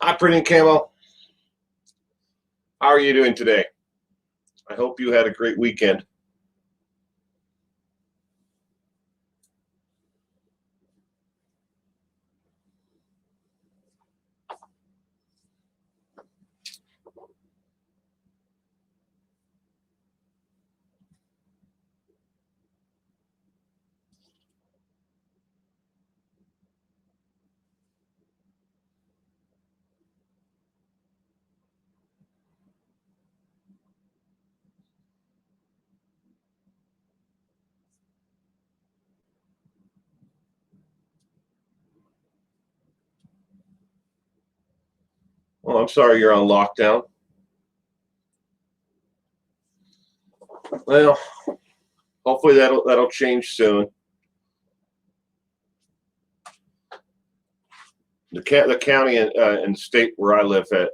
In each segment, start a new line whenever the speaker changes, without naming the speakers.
Hi, Pretty Camo. How are you doing today? I hope you had a great weekend. Well, I'm sorry you're on lockdown. Well, hopefully that'll change soon. The county and state where I live at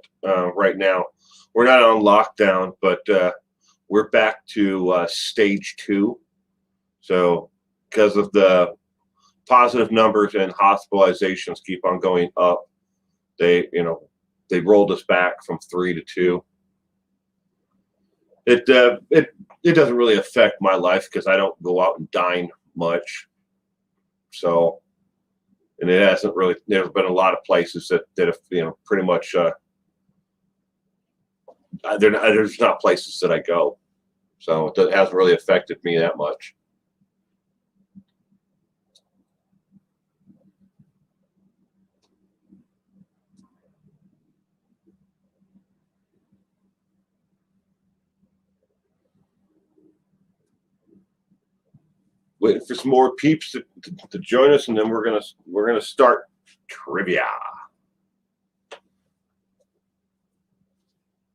right now, we're not on lockdown, but we're back to stage 2. So because of the positive numbers and hospitalizations keep on going up, they rolled us back from 3 to 2. It doesn't really affect my life because I don't go out and dine much. So, and it hasn't really. There's been a lot of places that have pretty much. There's not places that I go, so it hasn't really affected me that much. Waiting for some more peeps to join us, and then we're gonna start trivia.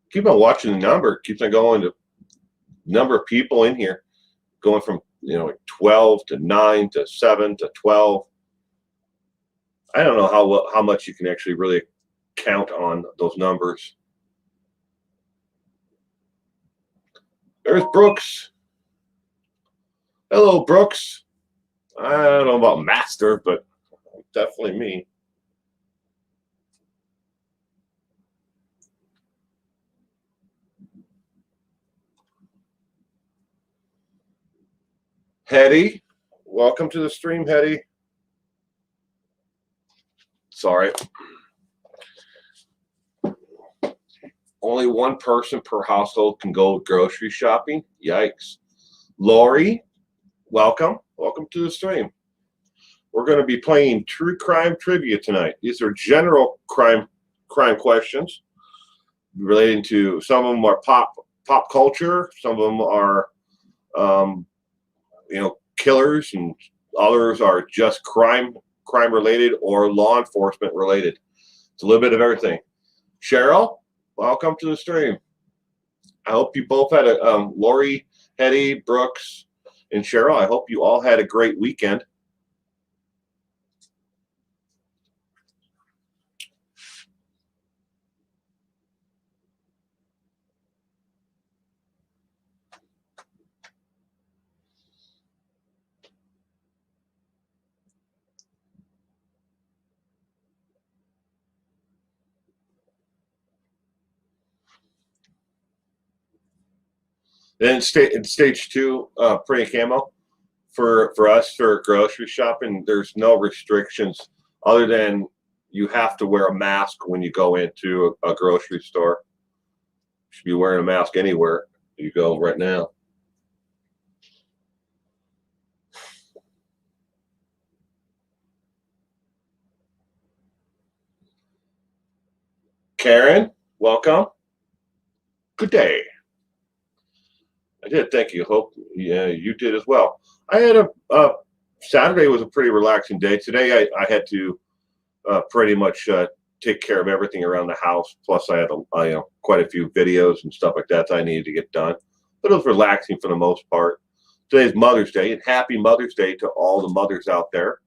Keep on watching the number. Keeps on going. The number of people in here going from 12 to 9 to 7 to 12. I don't know how much you can actually really count on those numbers. There's Brooks. Hello, Brooks. I don't know about master, but definitely me. Hetty, welcome to the stream, Hetty. Sorry. Only one person per household can go grocery shopping. Yikes. Lori, welcome. Welcome to the stream. We're going to be playing true crime trivia tonight. These are general crime questions relating to, some of them are pop culture, some of them are killers, and others are just crime related or law enforcement related. It's a little bit of everything. Cheryl, welcome to the stream. I hope you both had Lori, Hetty, Brooks, and Cheryl, I hope you all had a great weekend. Then in stage 2, Pretty Camo, for us for grocery shopping, there's no restrictions other than you have to wear a mask when you go into a grocery store. You should be wearing a mask anywhere you go right now. Karen, welcome. Good day. I did, thank you. Hope you did as well. I had a Saturday was a pretty relaxing day. Today I had to pretty much take care of everything around the house. Plus I had quite a few videos and stuff like that I needed to get done. But it was relaxing for the most part. Today's Mother's Day, and happy Mother's Day to all the mothers out there.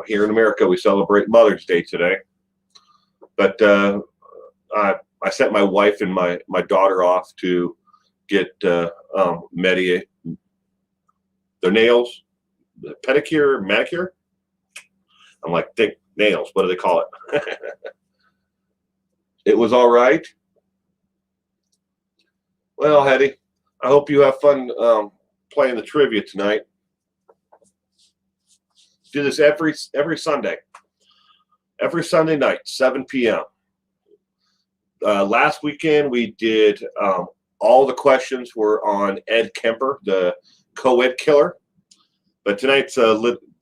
Here in America, we celebrate Mother's Day today. But I sent my wife and my daughter off to get their nails, pedicure, manicure. I'm like, think nails. What do they call it? It was all right. Well, Hetty, I hope you have fun playing the trivia tonight. Do this every Sunday. Every Sunday night, 7 p.m. Last weekend we did all the questions were on Ed Kemper, the co-ed killer. But tonight's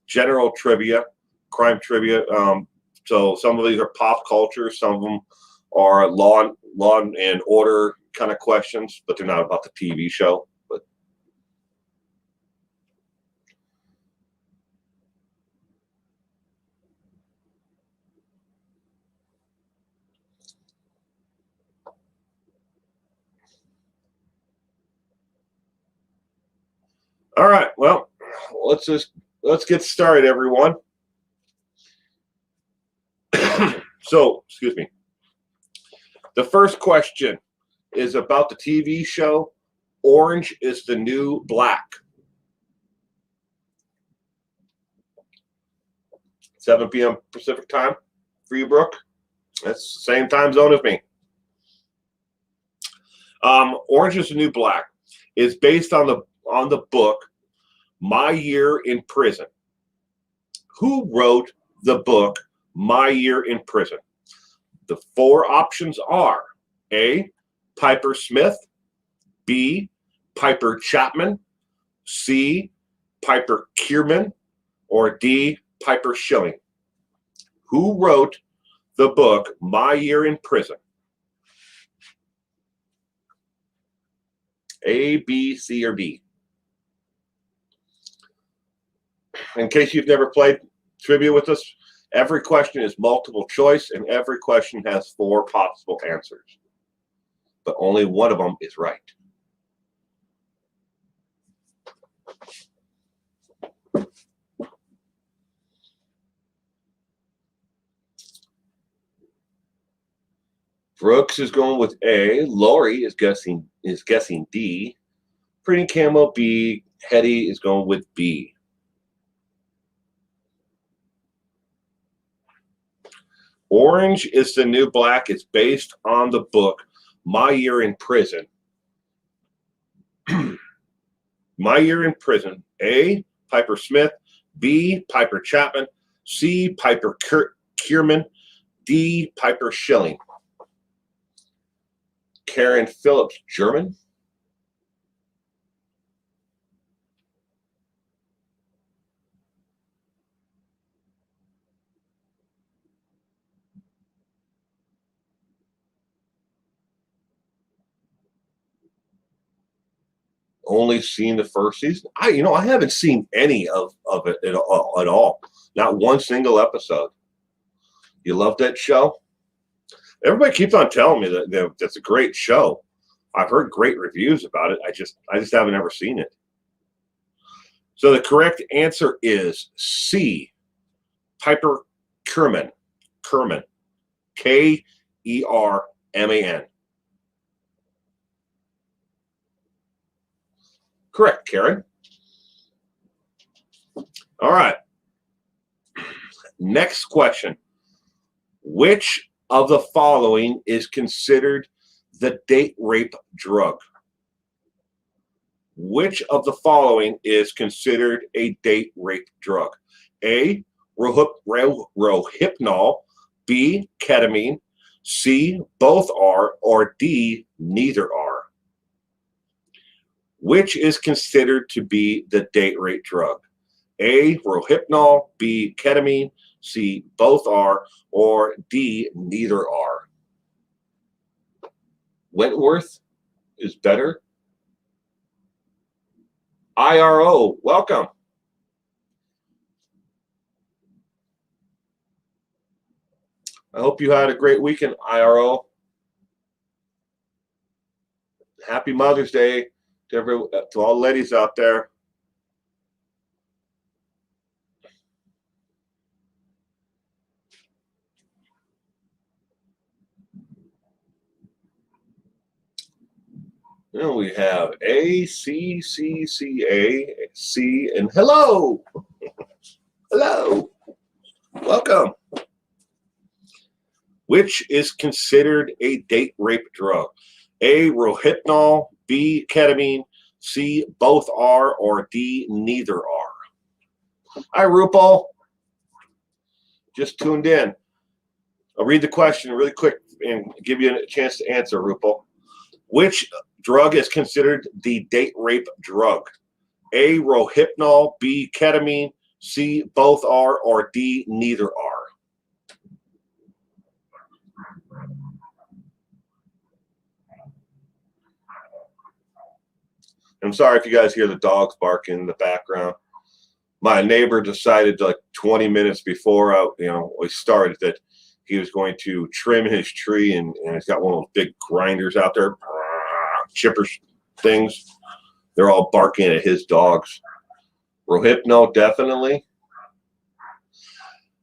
general trivia, crime trivia. So some of these are pop culture, some of them are law and order kind of questions, but they're not about the TV show. But all right, well, let's get started, everyone. So, excuse me. The first question is about the TV show Orange is the New Black. 7 p.m. Pacific time for you, Brooke. That's the same time zone as me. Orange is the New Black is based on the book My Year in Prison. Who wrote the book My Year in Prison? The four options are A, Piper Smith, B, Piper Chapman, C, Piper Kierman, or D, Piper Schilling. Who wrote the book My Year in Prison? A, B, C, or D? In case you've never played trivia with us, every question is multiple choice, and every question has four possible answers. But only one of them is right. Brooks is going with A. Lori is guessing D. Pretty Camo B. Hetty is going with B. Orange is the New Black is based on the book My Year in Prison. My Year in Prison. A, Piper Smith. B, Piper Chapman. C, Piper Kierman. D, Piper Schilling. Karen Phillips German. Only seen the first season. I haven't seen any of it at all. Not one single episode. You love that show? Everybody keeps on telling me that that's a great show. I've heard great reviews about it. I just haven't ever seen it. So the correct answer is C, Piper Kierman. Kierman. K-E-R-M-A-N. Correct, Karen. All right. Next question. Which of the following is considered the date rape drug? Which of the following is considered a date rape drug? A, Rohypnol. B, ketamine. C, both are. Or D, neither are. Which is considered to be the date rape drug? A, Rohypnol. B, ketamine. C, both are. Or D, neither are. Wentworth is better. IRO, welcome. I hope you had a great weekend, IRO. Happy Mother's Day to all the ladies out there. Then we have A, C, C, C, A, C, and hello. Hello. Welcome. Which is considered a date rape drug? A, Rohypnol, B, ketamine, C, both are, or D, neither are. Hi, Rupal. Just tuned in. I'll read the question really quick and give you a chance to answer, Rupal. Which drug is considered the date rape drug? A, Rohypnol, B, ketamine, C, both are, or D, neither are. I'm sorry if you guys hear the dogs barking in the background. My neighbor decided like 20 minutes before we started that he was going to trim his tree, and he's got one of those big grinders out there, chippers things. They're all barking at his dogs. Rohypnol, definitely.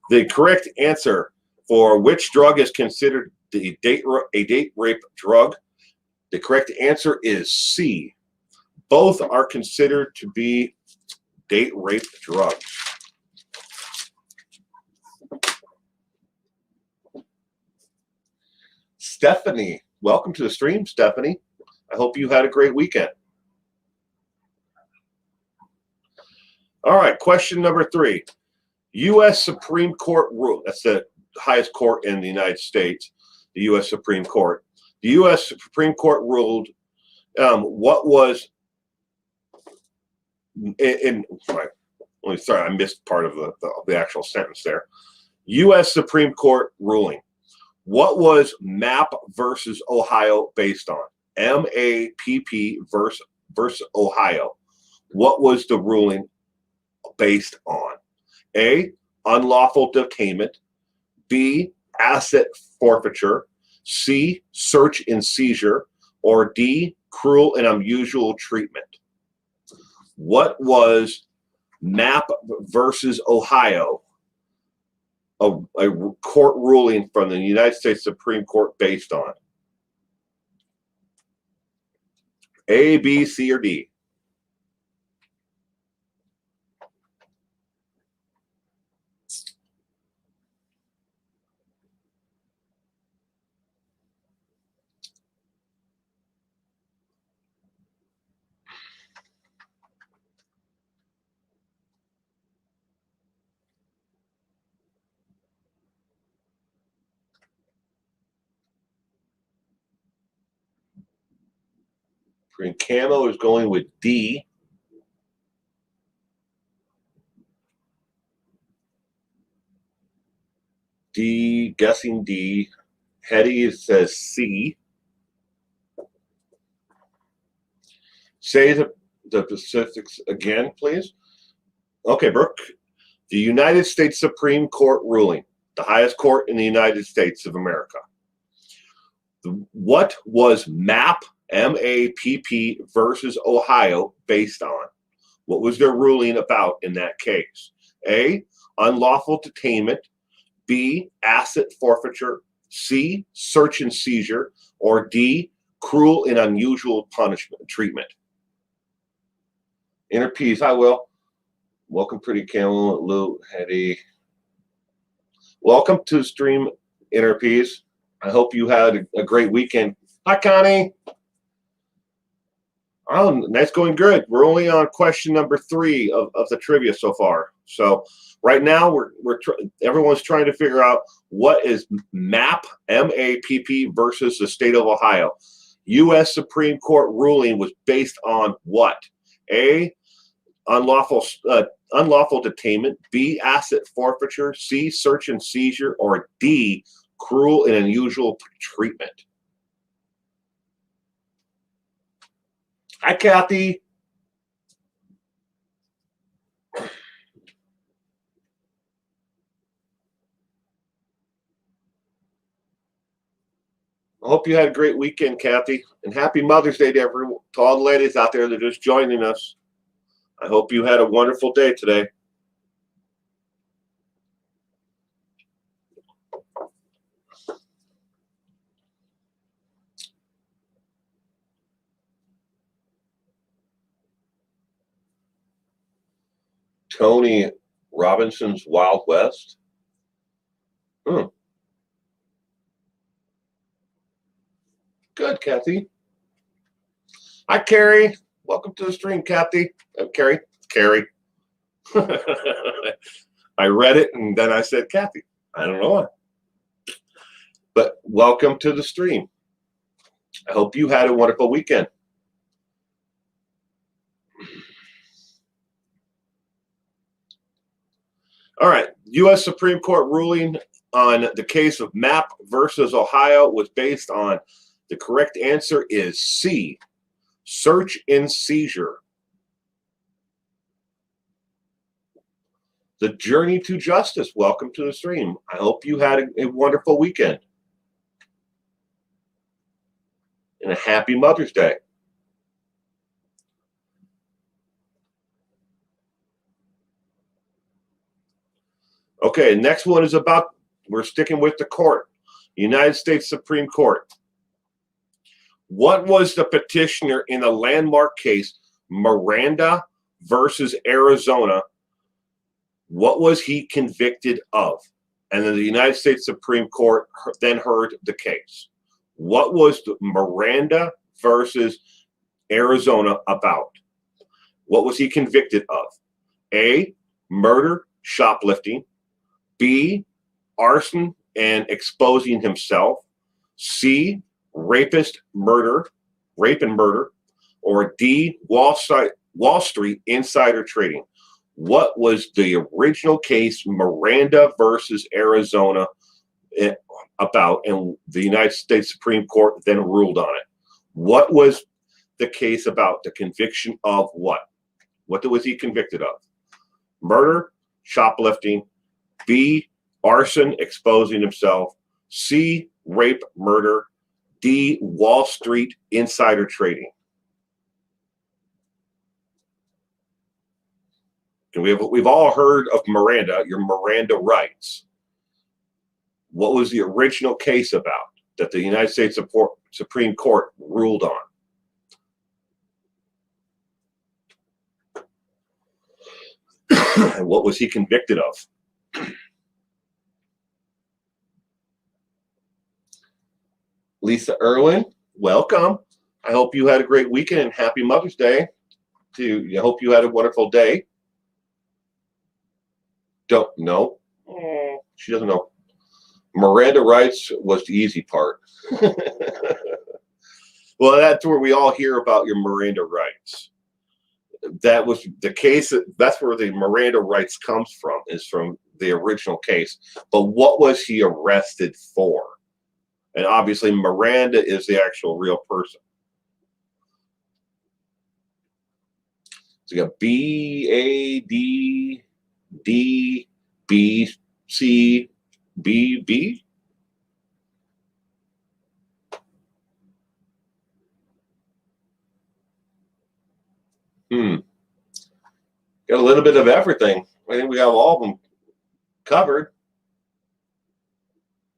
The correct answer for which drug is considered a date rape drug, the correct answer is C. Both are considered to be date rape drugs. Stephanie, welcome to the stream, Stephanie. I hope you had a great weekend. All right, question number 3. U.S. Supreme Court rule. That's the highest court in the United States, the U.S. Supreme Court. The U.S. Supreme Court ruled what was sorry, I missed part of the actual sentence there. U.S. Supreme Court ruling. What was MAP versus Ohio based on? MAPP versus Ohio. What was the ruling based on? A, unlawful detainment. B, asset forfeiture. C, search and seizure. Or D, cruel and unusual treatment. What was MAP versus Ohio, a court ruling from the United States Supreme Court based on? A, B, C, or D? Green Camo is going with D. D, guessing D. Hetty says C. Say the specifics again, please. Okay, Brooke. The United States Supreme Court ruling, the highest court in the United States of America. What was MAP, M-A-P-P, versus Ohio based on? What was their ruling about in that case? A, unlawful detainment. B, asset forfeiture. C, search and seizure. Or D, cruel and unusual punishment treatment. Inner peace, I will. Welcome, Pretty Camel, Lou, Hetty. Welcome to the stream, Inner Peace. I hope you had a great weekend. Hi, Connie. Oh, that's going good. We're only on question number 3 of the trivia so far. So right now, everyone's trying to figure out what is MAP, M-A-P-P, versus the state of Ohio. U.S. Supreme Court ruling was based on what? A, unlawful detainment. B, asset forfeiture. C, search and seizure. Or D, cruel and unusual treatment. Hi, Kathy. I hope you had a great weekend, Kathy, and happy Mother's Day to all the ladies out there that are just joining us. I hope you had a wonderful day today. Tony Robinson's Wild West. Good, Kathy. Hi, Carrie. Welcome to the stream, Kathy. Carrie. I read it and then I said, Kathy. I don't know why. But welcome to the stream. I hope you had a wonderful weekend. All right. U.S. Supreme Court ruling on the case of Mapp versus Ohio was based on the correct answer is C, search and seizure. The Journey to Justice. Welcome to the stream. I hope you had a wonderful weekend. And a happy Mother's Day. Okay, next one is about, we're sticking with the court. United States Supreme Court. What was the petitioner in the landmark case, Miranda versus Arizona? What was he convicted of? And then the United States Supreme Court then heard the case. What was the Miranda versus Arizona about? What was he convicted of? A, murder, shoplifting. B, arson and exposing himself. C, rape and murder. Or D, Wall Street insider trading. What was the original case, Miranda versus Arizona, about? And the United States Supreme Court then ruled on it. What was the case about? The conviction of what? What was he convicted of? Murder, shoplifting. B, arson, exposing himself. C, rape, murder. D, Wall Street insider trading. And we've all heard of Miranda, your Miranda rights. What was the original case about that the United States Supreme Court ruled on? And what was he convicted of? Lisa Irwin, welcome. I hope you had a great weekend and happy Mother's Day. I hope you had a wonderful day. Don't know. She doesn't know. Miranda rights was the easy part. Well, that's where we all hear about your Miranda rights. That was the case. That's where the Miranda rights comes from, is from the original case. But what was he arrested for? And obviously, Miranda is the actual real person. So you got B, A, D, D, B, C, B, B. Got a little bit of everything. I think we have all of them covered.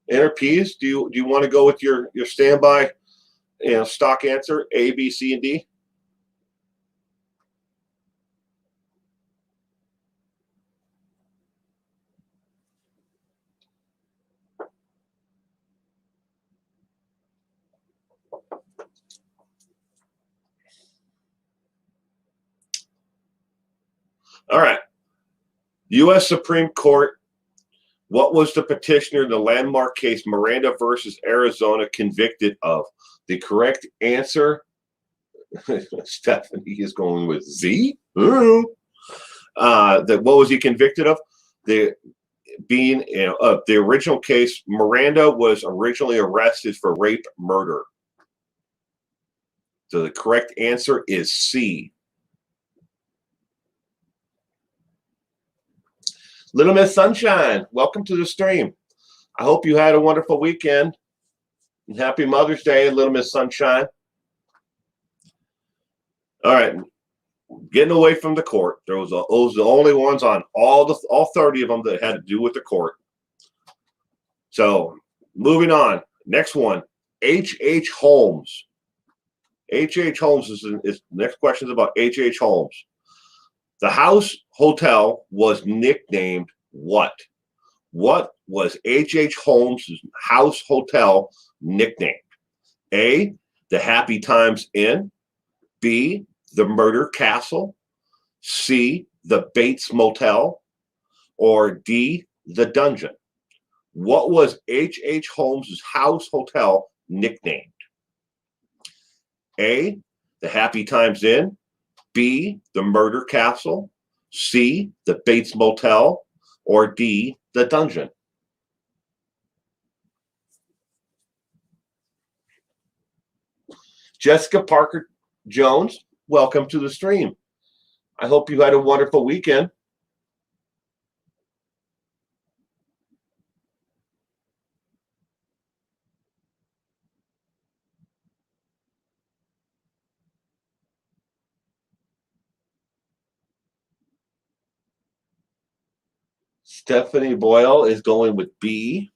Enter P's. Do you want to go with your standby, stock answer A, B, C, and D? All right. U.S. Supreme Court. What was the petitioner in the landmark case Miranda versus Arizona convicted of? The correct answer, Stephanie is going with Z. What was he convicted of? The original case, Miranda was originally arrested for rape, murder. So the correct answer is C. Little Miss Sunshine, welcome to the stream. I hope you had a wonderful weekend. Happy Mother's Day, Little Miss Sunshine. All right, getting away from the court. Those the only ones on all 30 of them that had to do with the court. So moving on. Next one, H.H. Holmes. H.H. Holmes is next question is about H.H. Holmes. The House Hotel was nicknamed what? What was H.H. Holmes' House Hotel nicknamed? A, the Happy Times Inn. B, the Murder Castle. C, the Bates Motel. Or D, the Dungeon. What was H.H. Holmes' House Hotel nicknamed? A, the Happy Times Inn. B, the Murder Castle. C, the Bates Motel. Or D, the Dungeon. Jessica Parker Jones, welcome to the stream. I hope you had a wonderful weekend. Stephanie Boyle is going with B.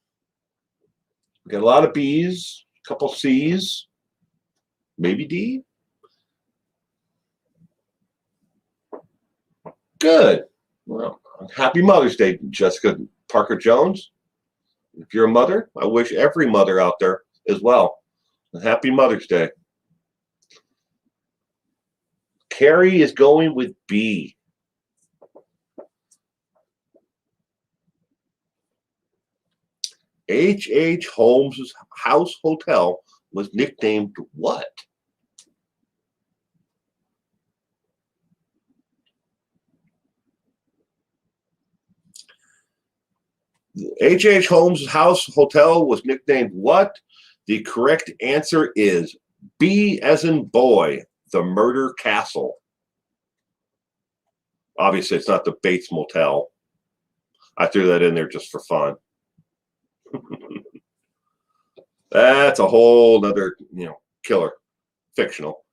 We got a lot of B's, a couple C's, maybe D. Good. Well, happy Mother's Day, Jessica Parker Jones. If you're a mother, I wish every mother out there as well a happy Mother's Day. Carrie is going with B. H.H. Holmes' House Hotel was nicknamed what? H.H. Holmes' House Hotel was nicknamed what? The correct answer is B as in boy, the Murder Castle. Obviously, it's not the Bates Motel. I threw that in there just for fun. That's a whole other, killer, fictional.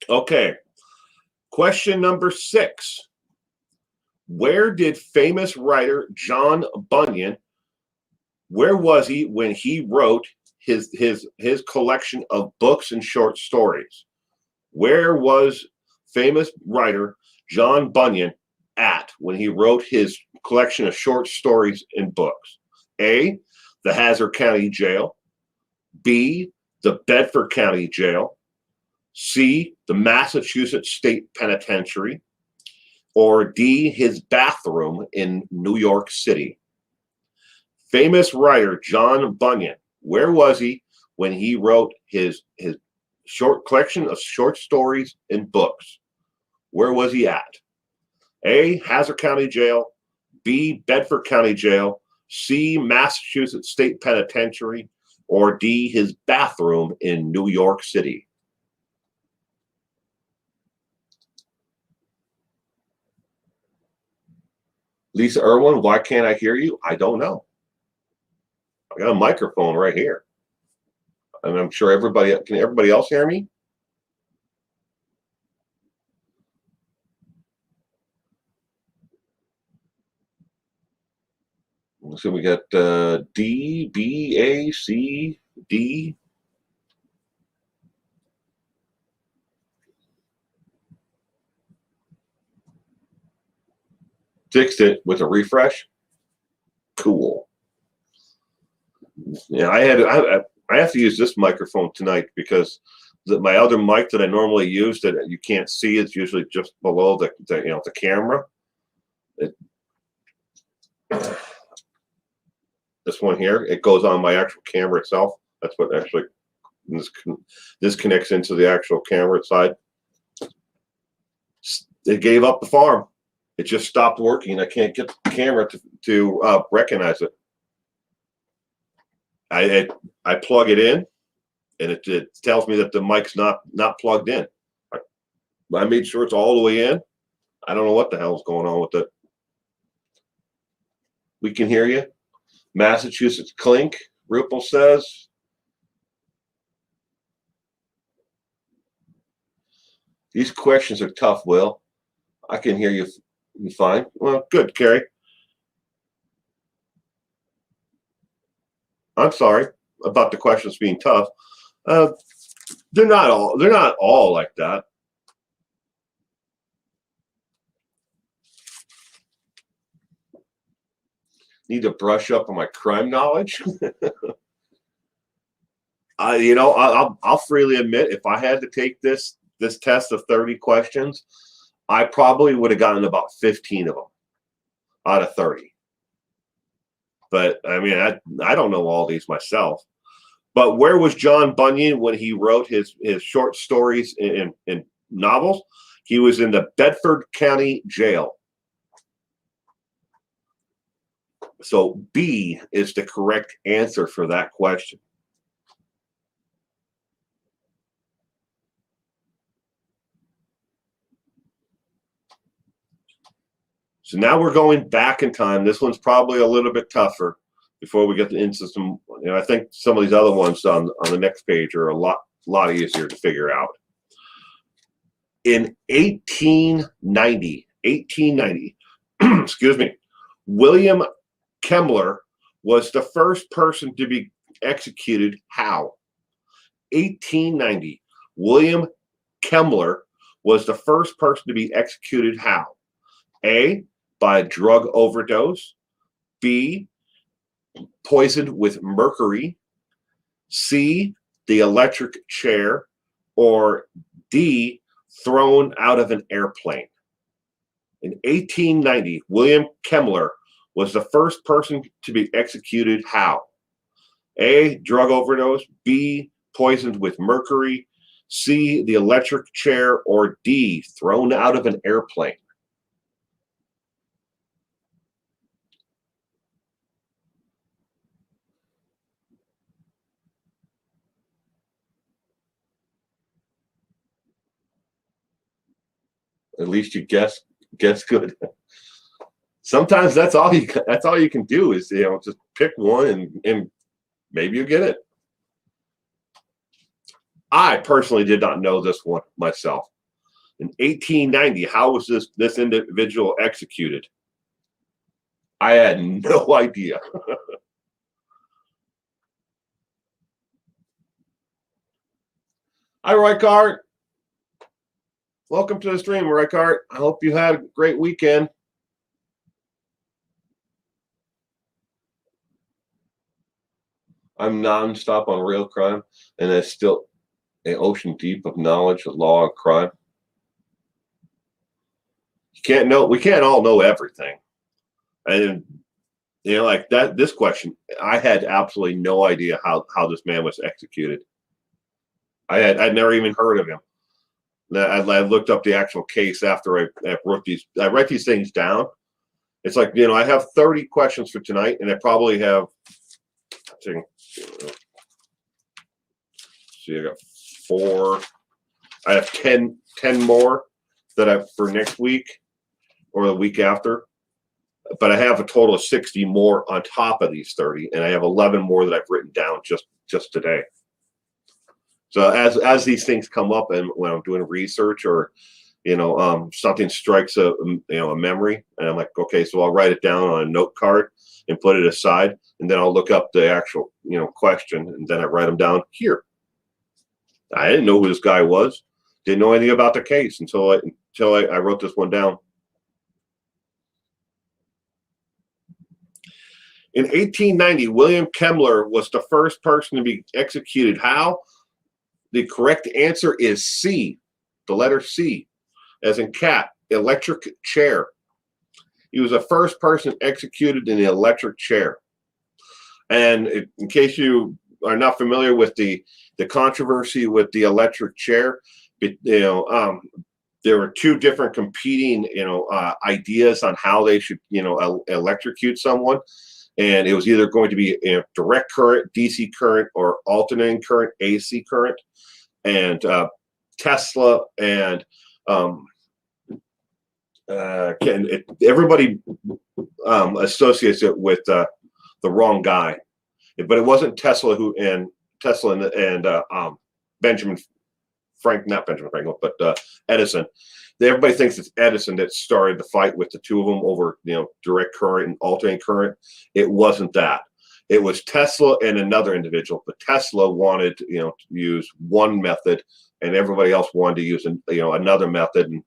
Okay. Question number 6. Where did famous writer John Bunyan, where was he when he wrote his collection of books and short stories? Where was famous writer John Bunyan at when he wrote his collection of short stories and books? A, the Hazard County Jail. B, the Bedford County Jail. C, the Massachusetts State Penitentiary. Or D, his bathroom in New York City. Famous writer John Bunyan, where was he when he wrote his short collection of short stories and books? Where was he at? A, Hazard County Jail. B, Bedford County Jail. C, Massachusetts State Penitentiary. Or D, his bathroom in New York City. Lisa Irwin, why can't I hear you? I don't know. I got a microphone right here. And I'm sure can everybody else hear me? So we got D, B, A, C, D. Fixed it with a refresh. Cool. Yeah, I have to use this microphone tonight because my other mic that I normally use that you can't see is usually just below the camera. This one here, it goes on my actual camera itself. That's what actually this connects into the actual camera side. It gave up the farm. It just stopped working. I can't get the camera to recognize it. I plug it in, and it tells me that the mic's not plugged in. I made sure it's all the way in. I don't know what the hell's going on with it. We can hear you. Massachusetts Clink, Ripple says. These questions are tough, Will. I can hear you fine. Well, good, Carrie. I'm sorry about the questions being tough. They're not all like that. Need to brush up on my crime knowledge. I'll freely admit, if I had to take this test of 30 questions, I probably would have gotten about 15 of them out of 30. But I mean, I don't know all these myself. But where was John Bunyan when he wrote his short stories in novels? He was in the Bedford County Jail. So B is the correct answer for that question. So now we're going back in time. This one's probably a little bit tougher before we get into some. I think some of these other ones on the next page are a lot easier to figure out. In 1890, excuse me, William Kemmler was the first person to be executed. How? 1890. William Kemmler was the first person to be executed. How? A, by drug overdose. B, poisoned with mercury. C, the electric chair. Or D, thrown out of an airplane. In 1890, William Kemmler was the first person to be executed. How? A, drug overdose. B, poisoned with mercury. C, the electric chair. Or D, thrown out of an airplane. At least you guess good. Sometimes that's all you can do is just pick one and maybe you get it. I personally did not know this one myself. In 1890, how was this individual executed? I had no idea. Hi, Rykart. Welcome to the stream, Rykart. I hope you had a great weekend. I'm nonstop on real crime, and there's still an ocean deep of knowledge of law and crime. We can't all know everything. And like that, this question, I had absolutely no idea how this man was executed. I'd never even heard of him. I looked up the actual case after I wrote these. I write these things down. It's like, I have 30 questions for tonight, and I probably have, see, I got 4. I have 10 more that I for next week or the week after. But I have a total of 60 more on top of these 30, and I have 11 more that I've written down just today. So as these things come up, and when I'm doing research or something strikes a memory, and I'm like, okay, so I'll write it down on a note card and put it aside, and then I'll look up the actual question, and then I write them down here. I didn't know who this guy was, didn't know anything about the case until I wrote this one down. In 1890, William Kemmler was the first person to be executed. How? The correct answer is C, the letter C, as in cat, electric chair. He was the first person executed in the electric chair. And in case you are not familiar with the controversy with the electric chair, there were 2 different competing ideas on how they should electrocute someone. And it was either going to be direct current, DC current, or alternating current, AC current. And Tesla and everybody associates it with the wrong guy, but it wasn't Tesla and Benjamin not Benjamin Franklin, but Edison. Everybody thinks it's Edison that started the fight with the two of them over direct current and alternating current. It wasn't that. It was Tesla and another individual, but Tesla wanted to use one method, and everybody else wanted to use another method, and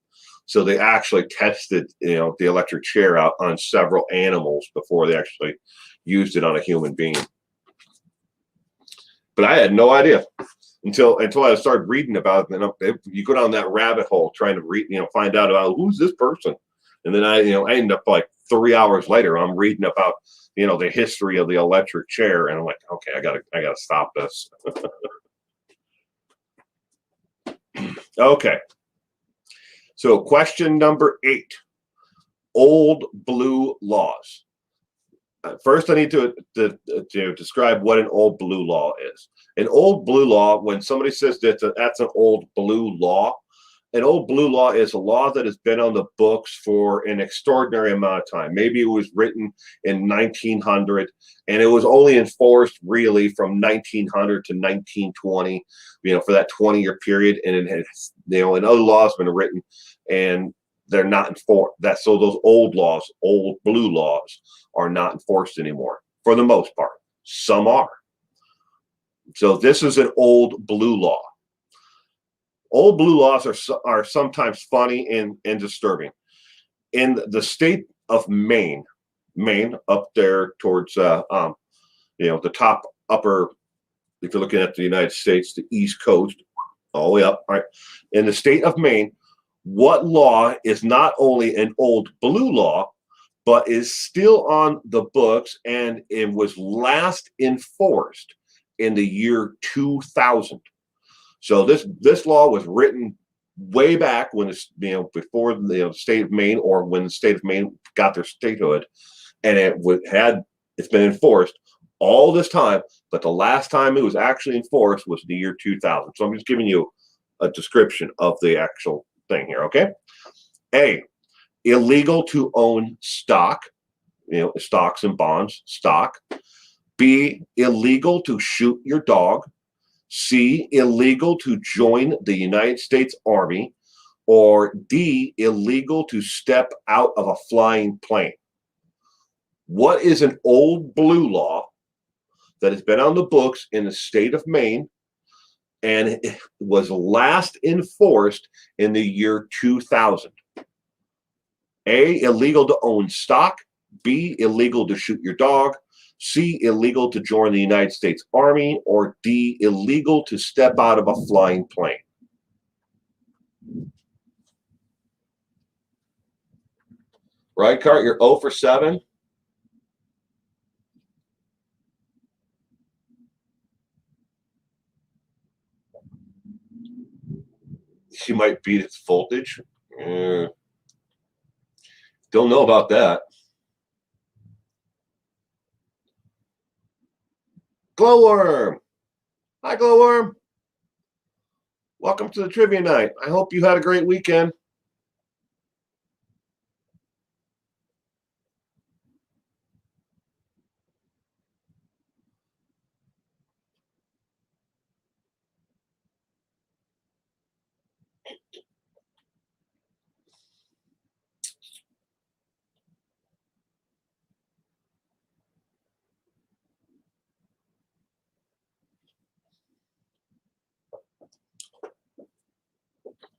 so they actually tested the electric chair out on several animals before they actually used it on a human being. But I had no idea until I started reading about it. And you go down that rabbit hole trying to read, find out about who's this person, and then I end up like 3 hours later, I'm reading about the history of the electric chair, and I'm like, okay, I gotta stop this. Okay. So question number 8, old blue laws. First, I need to describe what an old blue law is. An old blue law, when somebody says that's an old blue law, an old blue law is a law that has been on the books for an extraordinary amount of time. Maybe it was written in 1900, and it was only enforced really from 1900 to 1920, for that 20-year period. And it has, and other laws have been written, and they're not enforced. So those old laws, old blue laws, are not enforced anymore for the most part. Some are. So this is an old blue law. Old blue laws are sometimes funny and disturbing. In the state of Maine up there towards the top upper, if you're looking at the United States, the East Coast, all the way up. All right. In the state of Maine, what law is not only an old blue law, but is still on the books, and it was last enforced in the year 2000. So this law was written way back when before the state of Maine, or when the state of Maine got their statehood, and it's been enforced all this time. But the last time it was actually enforced was the year 2000. So I'm just giving you a description of the actual thing here. Okay. A, illegal to own stock, stocks and bonds, stock. B, illegal to shoot your dog. C, illegal to join the United States Army. Or D, illegal to step out of a flying plane. What is an old blue law that has been on the books in the state of Maine, and it was last enforced in the year 2000? A, illegal to own stock. B, illegal to shoot your dog. C, illegal to join the United States Army. Or D, illegal to step out of a flying plane. Right, Cart, you're 0 for 7. She might beat its voltage. Don't know about that. Glowworm. Hi, Glowworm. Welcome to the trivia night. I hope you had a great weekend.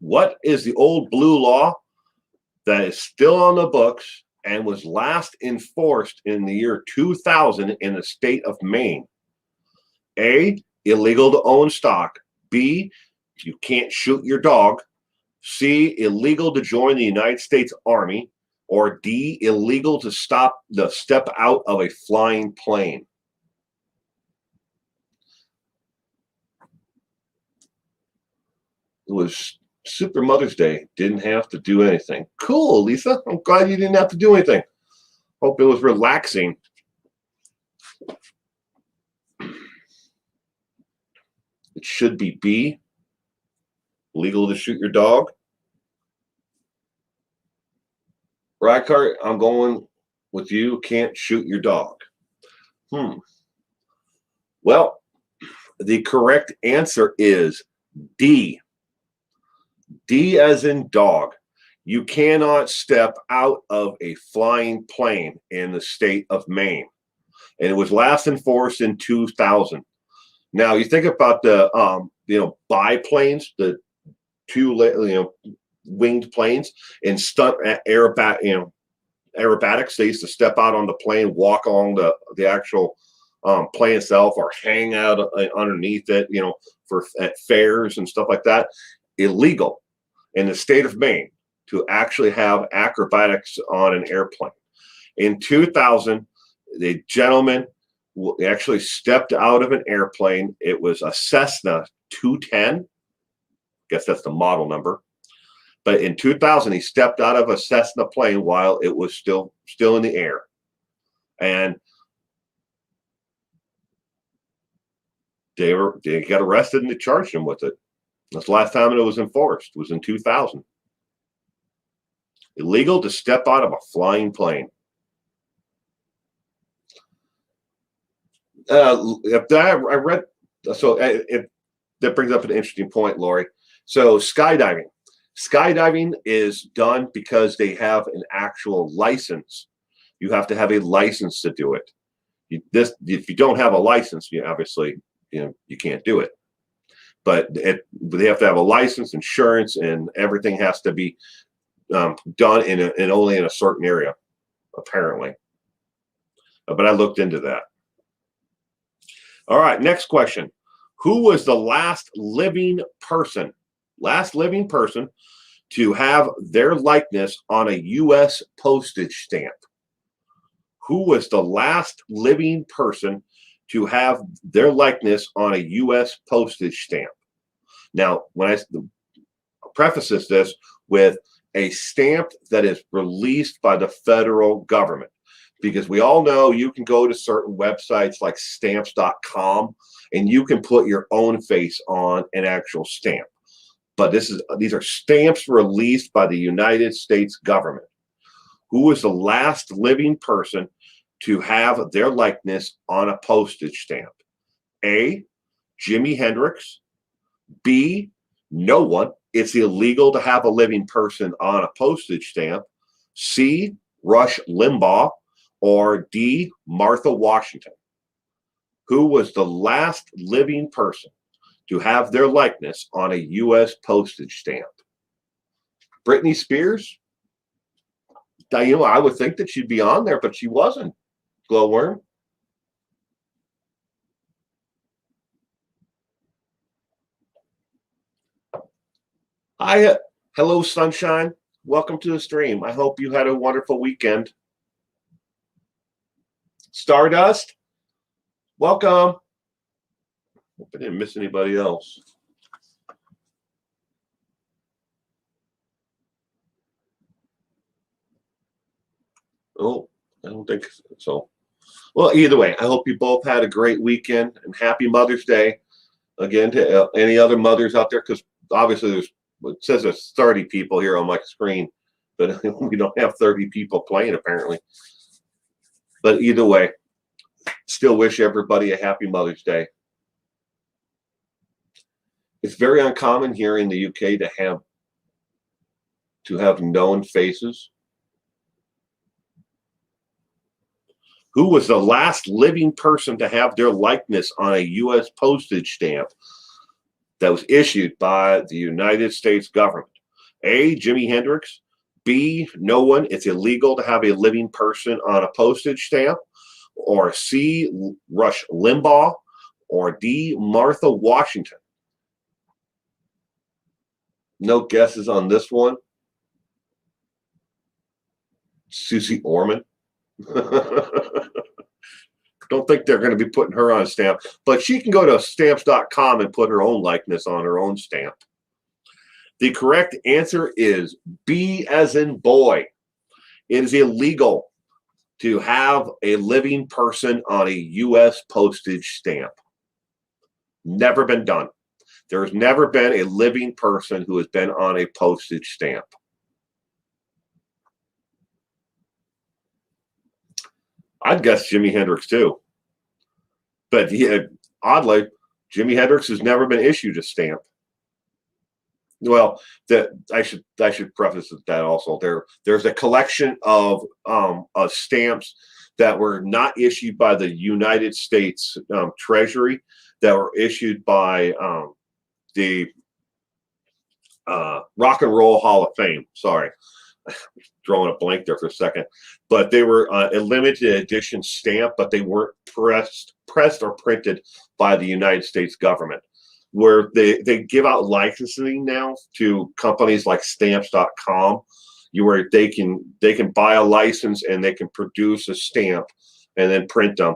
What is the old blue law that is still on the books and was last enforced in the year 2000 in the state of Maine? A, illegal to own stock. B, you can't shoot your dog. C, illegal to join the United States Army. Or D, illegal to step out of a flying plane. It was Super Mother's Day. Didn't have to do anything. Cool, Lisa. I'm glad you didn't have to do anything. Hope it was relaxing. It should be B, legal to shoot your dog. Rykart, I'm going with you. Can't shoot your dog. Well, the correct answer is D. D as in dog. You cannot step out of a flying plane in the state of Maine. And it was last enforced in 2000. Now you think about the biplanes, the two winged planes, and stunt aerobatics. They used to step out on the plane, walk along the actual plane itself, or hang out underneath it. For at fairs and stuff like that. Illegal in the state of Maine to actually have acrobatics on an airplane. In 2000, the gentleman actually stepped out of an airplane. It was a Cessna 210. I guess that's the model number. But in 2000, he stepped out of a Cessna plane while it was still in the air. And they got arrested and they charged him with it. That's the last time it was enforced. It was in 2000. Illegal to step out of a flying plane. I read, so that brings up an interesting point, Lori. So skydiving. Skydiving is done because they have an actual license. You have to have a license to do it. If you don't have a license, obviously you can't do it. But they have to have a license, insurance, and everything has to be done in only in a certain area, apparently. But I looked into that. All right, next question. Who was the last living person to have their likeness on a U.S. postage stamp? Who was the last living person to have their likeness on a U.S. postage stamp? Now, when I preface this with a stamp that is released by the federal government, because we all know you can go to certain websites like stamps.com and you can put your own face on an actual stamp. But these are stamps released by the United States government. Who was the last living person to have their likeness on a postage stamp? A, Jimi Hendrix. B, no one. It's illegal to have a living person on a postage stamp. C, Rush Limbaugh. Or D, Martha Washington. Who was the last living person to have their likeness on a U.S. postage stamp? Britney Spears? I would think that she'd be on there, but she wasn't. Glowworm? Hi, hello, sunshine. Welcome to the stream. I hope you had a wonderful weekend. Stardust, welcome. Hope I didn't miss anybody else. Oh, I don't think so. Well, either way, I hope you both had a great weekend and happy Mother's Day. Again, to any other mothers out there, because obviously it says there's 30 people here on my screen, but we don't have 30 people playing apparently. But either way, still wish everybody a happy Mother's Day. It's very uncommon here in the UK to have known faces. Who was the last living person to have their likeness on a U.S. postage stamp that was issued by the United States government? A, Jimi Hendrix. B, no one. It's illegal to have a living person on a postage stamp. Or C, Rush Limbaugh. Or D, Martha Washington. No guesses on this one. Susie Orman. Don't think they're going to be putting her on a stamp, but she can go to stamps.com and put her own likeness on her own stamp. The correct answer is B as in boy. It is illegal to have a living person on a U.S. postage stamp. Never been done. There has never been a living person who has been on a postage stamp. I'd guess Jimi Hendrix too. But oddly, Jimi Hendrix has never been issued a stamp. Well, that I should preface that also. There's a collection of stamps that were not issued by the United States Treasury, that were issued by the Rock and Roll Hall of Fame. Sorry, drawing a blank there for a second. But they were a limited edition stamp, but they weren't pressed or printed by the United States government. Where they give out licensing now to companies like stamps.com, where they can buy a license and they can produce a stamp and then print them.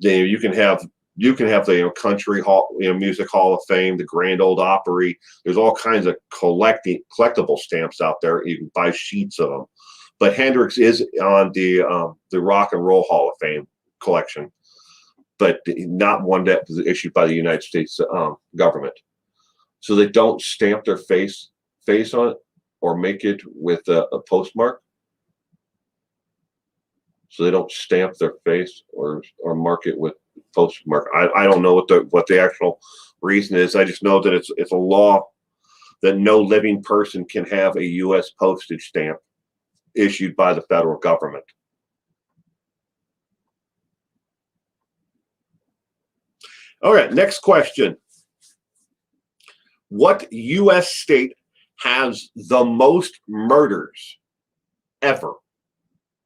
Then you can have the Country Hall, Music Hall of Fame, the Grand Ole Opry. There's all kinds of collectible stamps out there. You can buy sheets of them. But Hendrix is on the Rock and Roll Hall of Fame collection, but not one that was issued by the United States government. So they don't stamp their face on it or make it with a postmark. So they don't stamp their face or mark it with postmark. I don't know what the actual reason is. I just know that it's a law that no living person can have a U.S. postage stamp issued by the federal government. All right, next question. What U.S. state has the most murders ever?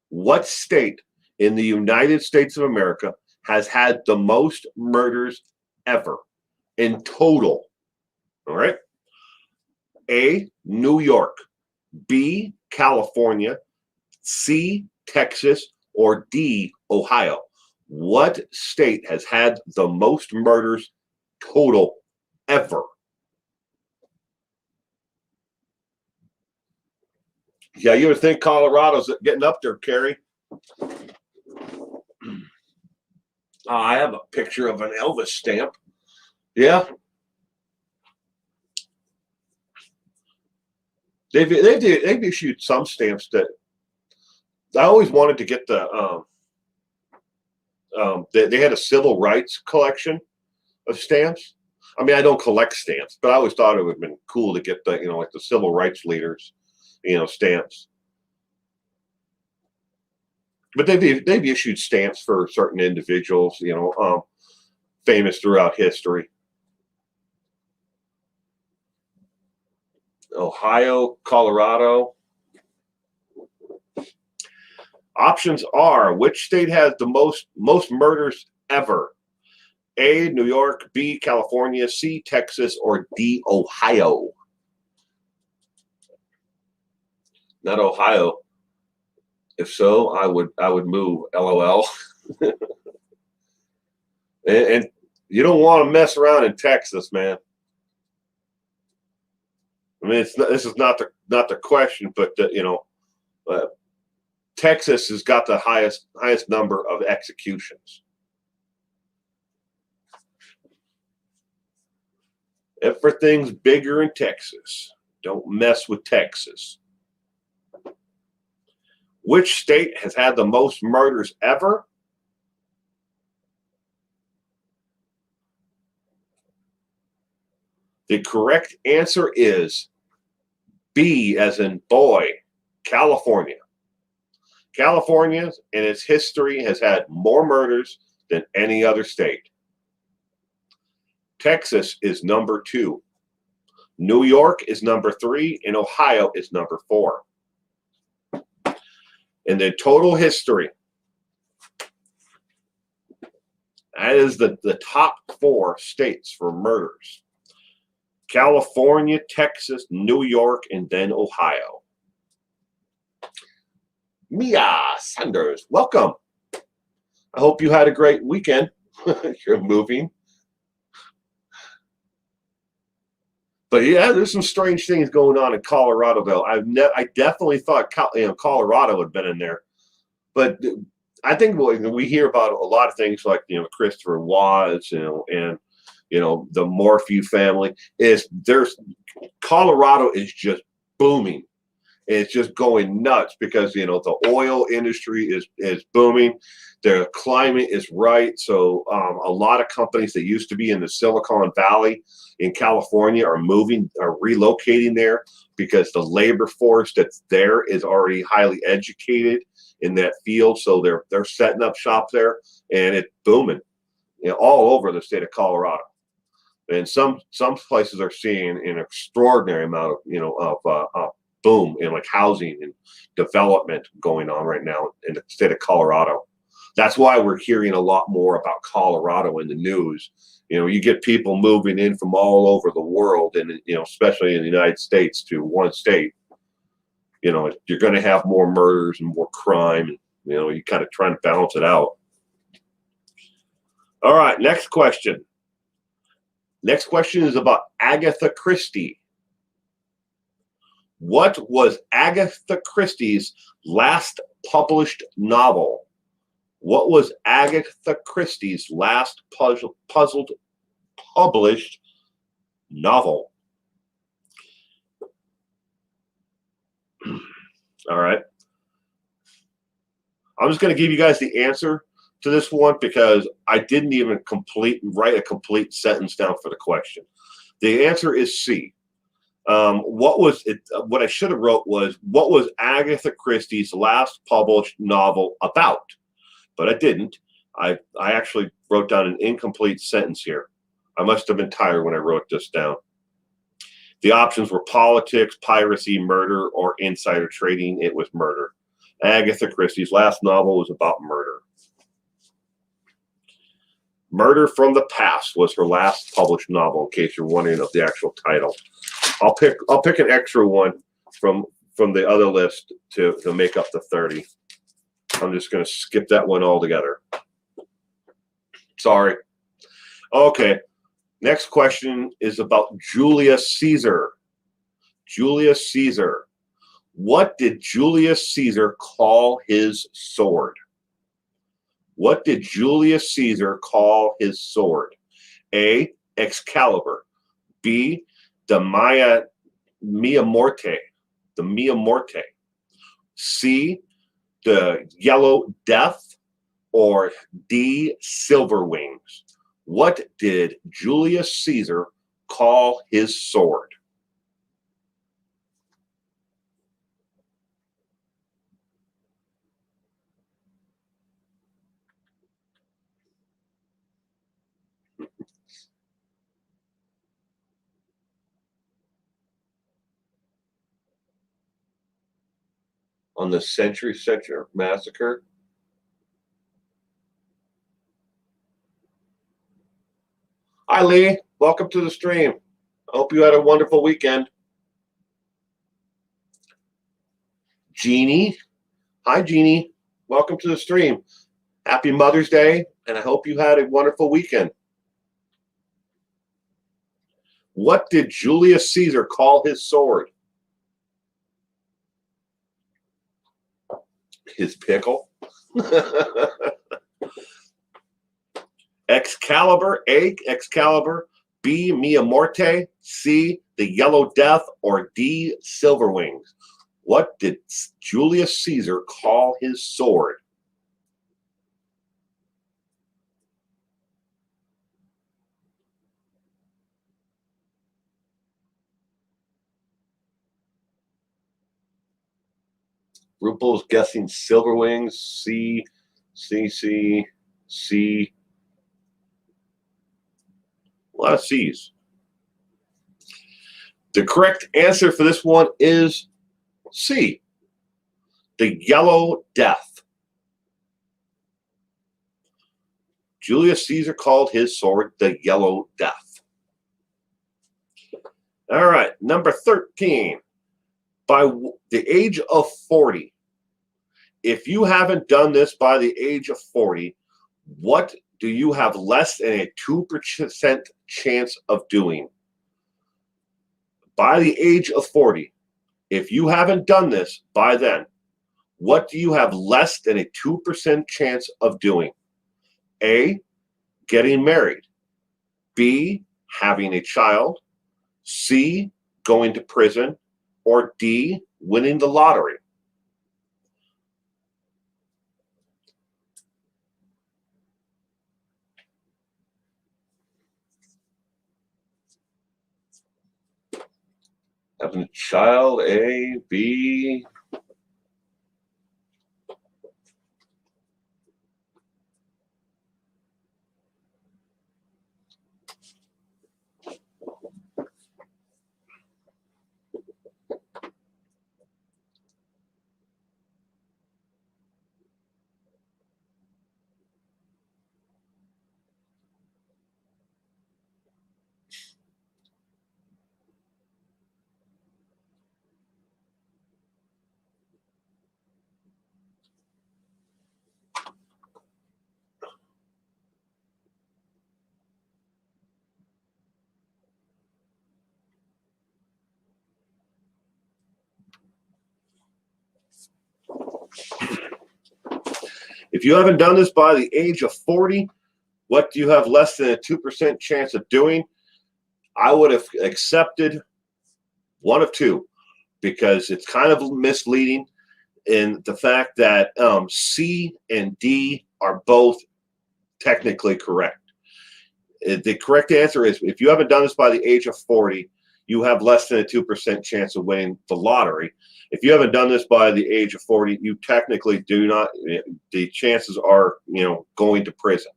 What state in the United States of America has had the most murders ever in total? All right. A, New York. B, California. C, Texas. Or D, Ohio. What state has had the most murders total ever? Yeah, you would think Colorado's getting up there, Carrie. I have a picture of an Elvis stamp. Yeah. They've issued some stamps that I always wanted to get the they had a civil rights collection of stamps. I mean, I don't collect stamps, but I always thought it would have been cool to get the, like the civil rights leaders, stamps. But they've issued stamps for certain individuals, famous throughout history. Ohio, Colorado. Options are: which state has the most murders ever? A, New York. B, California. C, Texas. Or D, Ohio. Not Ohio. If so, I would move. LOL. and you don't want to mess around in Texas, man. I mean, this is not the question, but Texas has got the highest number of executions. Everything's bigger in Texas. Don't mess with Texas. Which state has had the most murders ever? The correct answer is B, as in boy, California. California, in its history, has had more murders than any other state. Texas is number 2. New York is number 3, and Ohio is number 4. In the total history, that is the top 4 states for murders. California, Texas, New York, and then Ohio. Mia Sanders, welcome. I hope you had a great weekend. You're moving. But yeah, there's some strange things going on in Colorado, though. I definitely thought Colorado had been in there, but I think we hear about a lot of things like Christopher Watts, and the Morphew family. Colorado is just booming, It's just going nuts because, you know, the oil industry is booming. The climate is right. So a lot of companies that used to be in the Silicon Valley in California are relocating there because the labor force that's there is already highly educated in that field. So they're setting up shop there, and it's booming, you know, all over the state of Colorado. And some places are seeing an extraordinary amount of, you know, of boom in like housing and development going on right now in the state of Colorado. That's why we're hearing a lot more about Colorado in the news. You know, you get people moving in from all over the world, and, you know, especially in the United States, to one state. You know, you're going to have more murders and more crime. And, you know, you kind of trying to balance it out. All right, next question. Next question is about Agatha Christie. What was Agatha Christie's last published novel? What was Agatha Christie's last published novel? All right. I'm just going to give you guys the answer to this one because I didn't even write a complete sentence down for the question. The answer is C. What I should have wrote was, what was Agatha Christie's last published novel about? But I didn't. I actually wrote down an incomplete sentence here. I must have been tired when I wrote this down. The options were politics, piracy, murder, or insider trading. It was murder. Agatha Christie's last novel was about murder. Murder from the Past was her last published novel, in case you're wondering of the actual title. I'll pick an extra one from the other list to make up the 30. I'm just going to skip that one altogether. Sorry. Okay. Next question is about Julius Caesar. Julius Caesar. What did Julius Caesar call his sword? What did Julius Caesar call his sword? A, Excalibur. B, the Mia Morte. The Mia Morte. C, the Yellow Death. Or D, Silver Wings. What did Julius Caesar call his sword? On the Century Massacre? Hi, Lee. Welcome to the stream. I hope you had a wonderful weekend. Jeannie. Hi, Jeannie. Welcome to the stream. Happy Mother's Day, and I hope you had a wonderful weekend. What did Julius Caesar call his sword? His pickle. Excalibur, A, Excalibur, B, Mia Morte, C, the Yellow Death, or D, Silver Wings. What did Julius Caesar call his sword? RuPaul's guessing Silver Wings. C, C, C, C. A lot of C's. The correct answer for this one is C, the Yellow Death. Julius Caesar called his sword the Yellow Death. All right, number 13. By the age of 40, if you haven't done this by the age of 40, what do you have less than a 2% chance of doing? By the age of 40, if you haven't done this by then, what do you have less than a 2% chance of doing? A, getting married. B, having a child. C, going to prison. or D, winning the lottery? Having a child, A, B. If you haven't done this by the age of 40, what do you have less than a 2% chance of doing? I would have accepted one of two, because it's kind of misleading in the fact that C and D are both technically correct. The correct answer is, if you haven't done this by the age of 40, you have less than a 2% chance of winning the lottery. If you haven't done this by the age of 40, you technically do not. The chances are, going to prison.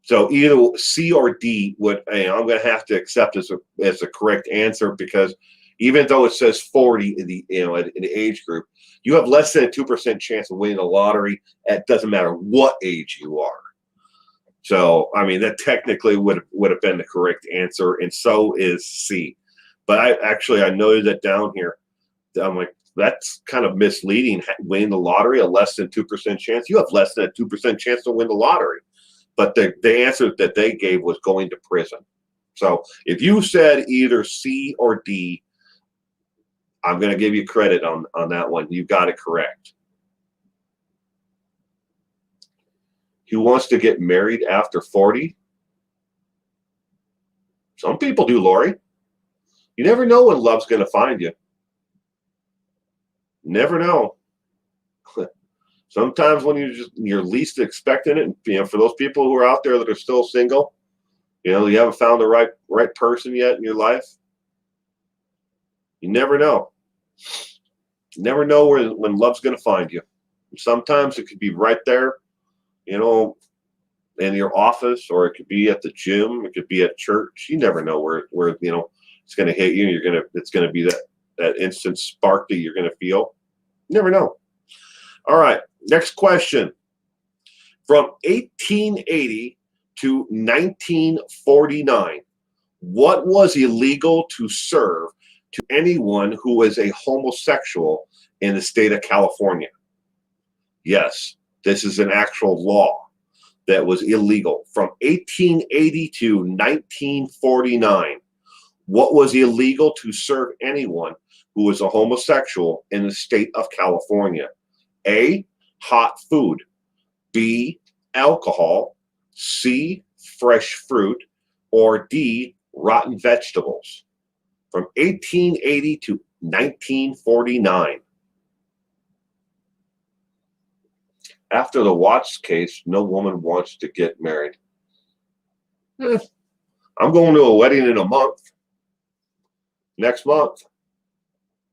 So either C or D would. I'm going to have to accept as a correct answer, because even though it says 40 in the age group, you have less than a 2% chance of winning the lottery. It doesn't matter what age you are. So, that technically would have been the correct answer, and so is C. But I noted that down here. I'm like, that's kind of misleading. Winning the lottery, a less than 2% chance. You have less than a 2% chance to win the lottery. But the answer that they gave was going to prison. So if you said either C or D, I'm going to give you credit on that one. You got it correct. Who wants to get married after 40? Some people do, Lori. You never know when love's going to find you. Never know. Sometimes when you're least expecting it, and for those people who are out there that are still single, you haven't found the right person yet in your life. You never know. You never know when love's going to find you. Sometimes it could be right there, in your office, or it could be at the gym, it could be at church. You never know where it's going to hit you. It's going to be that instant spark that you're going to feel. You never know. All right, next question. From 1880 to 1949, what was illegal to serve to anyone who was a homosexual in the state of California? Yes, this is an actual law that was illegal. From 1880 to 1949, what was illegal to serve anyone who was a homosexual in the state of California? A, hot food. B, alcohol. C, fresh fruit. Or D, rotten vegetables. From 1880 to 1949. After the Watts case, no woman wants to get married. I'm going to a wedding in a month. Next month.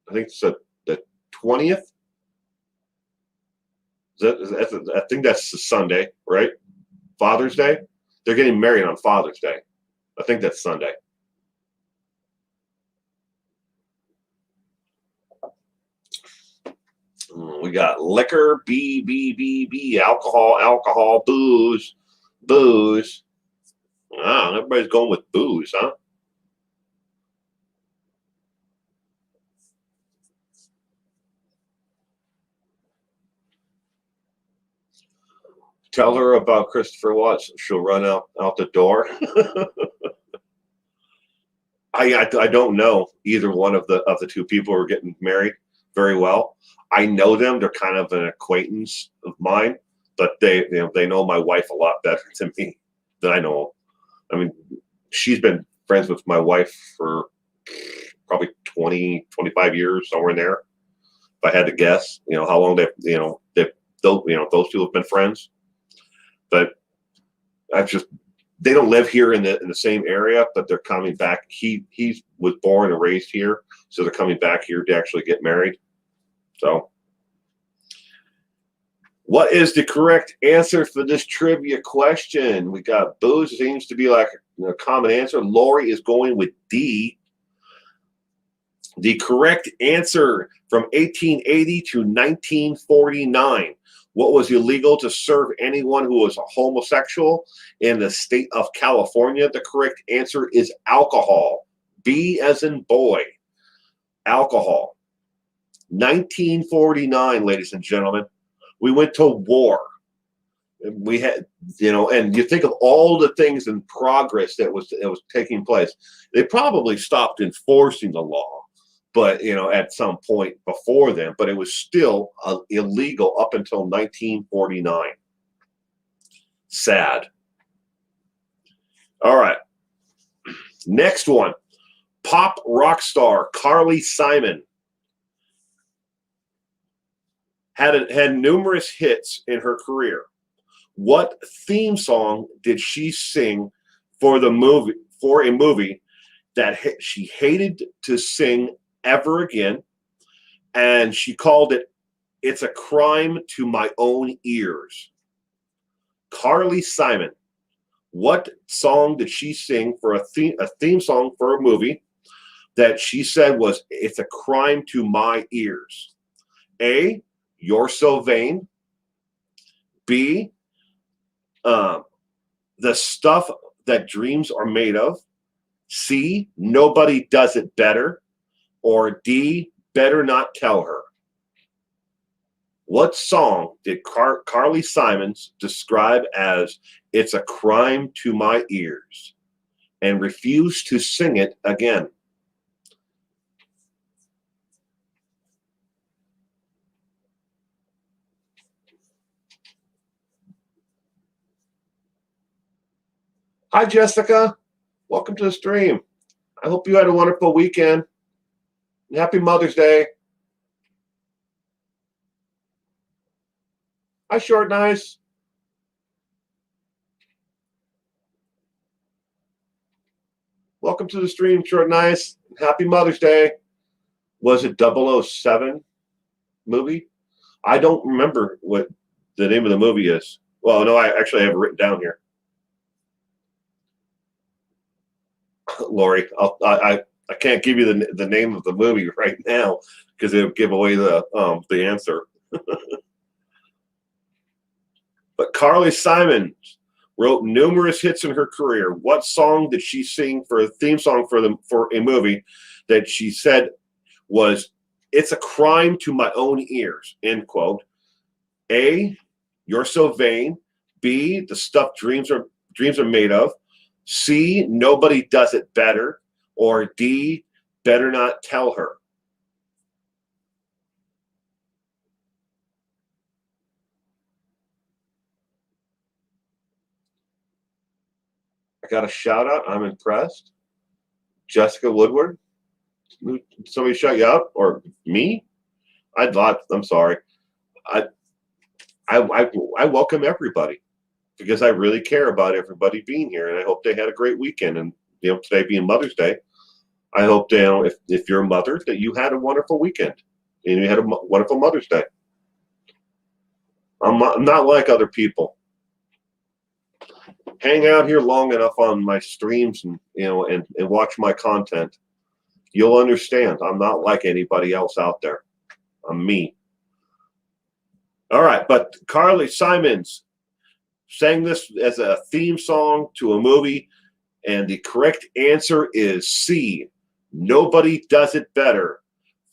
I think it's the 20th. I think that's the Sunday, right? Father's Day. They're getting married on Father's Day. I think that's Sunday. We got liquor, B, alcohol, booze. Wow, everybody's going with booze, huh? Tell her about Christopher Watts. She'll run out the door. I don't know either one of the two people who are getting married very well. I know them. They're kind of an acquaintance of mine, but they know my wife a lot better than me than I know. She's been friends with my wife for probably 20, 25 years, somewhere in there. If I had to guess, how long those two have been friends. But they don't live here in the same area, but they're coming back. He was born and raised here, so they're coming back here to actually get married. So, what is the correct answer for this trivia question? We got Booze seems to be like a common answer. Lori is going with D. The correct answer from 1880 to 1949. What was illegal to serve anyone who was a homosexual in the state of California? The correct answer is alcohol. B as in boy. Alcohol. 1949, ladies and gentlemen. We went to war. We had, and you think of all the things in progress that was taking place. They probably stopped enforcing the law, but at some point before then. But it was still illegal up until 1949. Sad. All right. Next one. Pop rock star Carly Simon had numerous hits in her career. What theme song did she sing for a movie that she hated to sing ever again, and she called it "It's a Crime to My Own Ears"? Carly Simon. What song did she sing for a theme song for a movie that she said was "It's a crime to my ears"? A, You're So Vain. B, The Stuff That Dreams Are Made Of. C, Nobody Does It Better. Or D, Better Not Tell Her. What song did Carly Simons describe as "It's a crime to my ears" and refused to sing it again? Hi, Jessica. Welcome to the stream. I hope you had a wonderful weekend. Happy Mother's Day. Hi, Short Nice. Welcome to the stream, Short Nice. Happy Mother's Day. Was it 007 movie? I don't remember what the name of the movie is. Well, no, I have it written down here. Lori, I can't give you the name of the movie right now because it'll give away the answer. But Carly Simon wrote numerous hits in her career. What song did she sing for a theme song for a movie that she said was "It's a crime to my own ears"? End quote. A, You're So Vain. B, The Stuff Dreams Are Made Of. C, Nobody Does It Better. Or D, Better Not Tell Her. I got a shout out. I'm impressed. Jessica Woodward. Somebody shut you up? Or me? I'm sorry. I welcome everybody because I really care about everybody being here, and I hope they had a great weekend. And today being Mother's Day, I hope if you're a mother that you had a wonderful weekend and you had a wonderful Mother's Day. I'm not like other people. Hang out here long enough on my streams and watch my content. You'll understand. I'm not like anybody else out there. I'm me. All right, but Carly Simons sang this as a theme song to a movie, and the correct answer is C, Nobody Does It Better,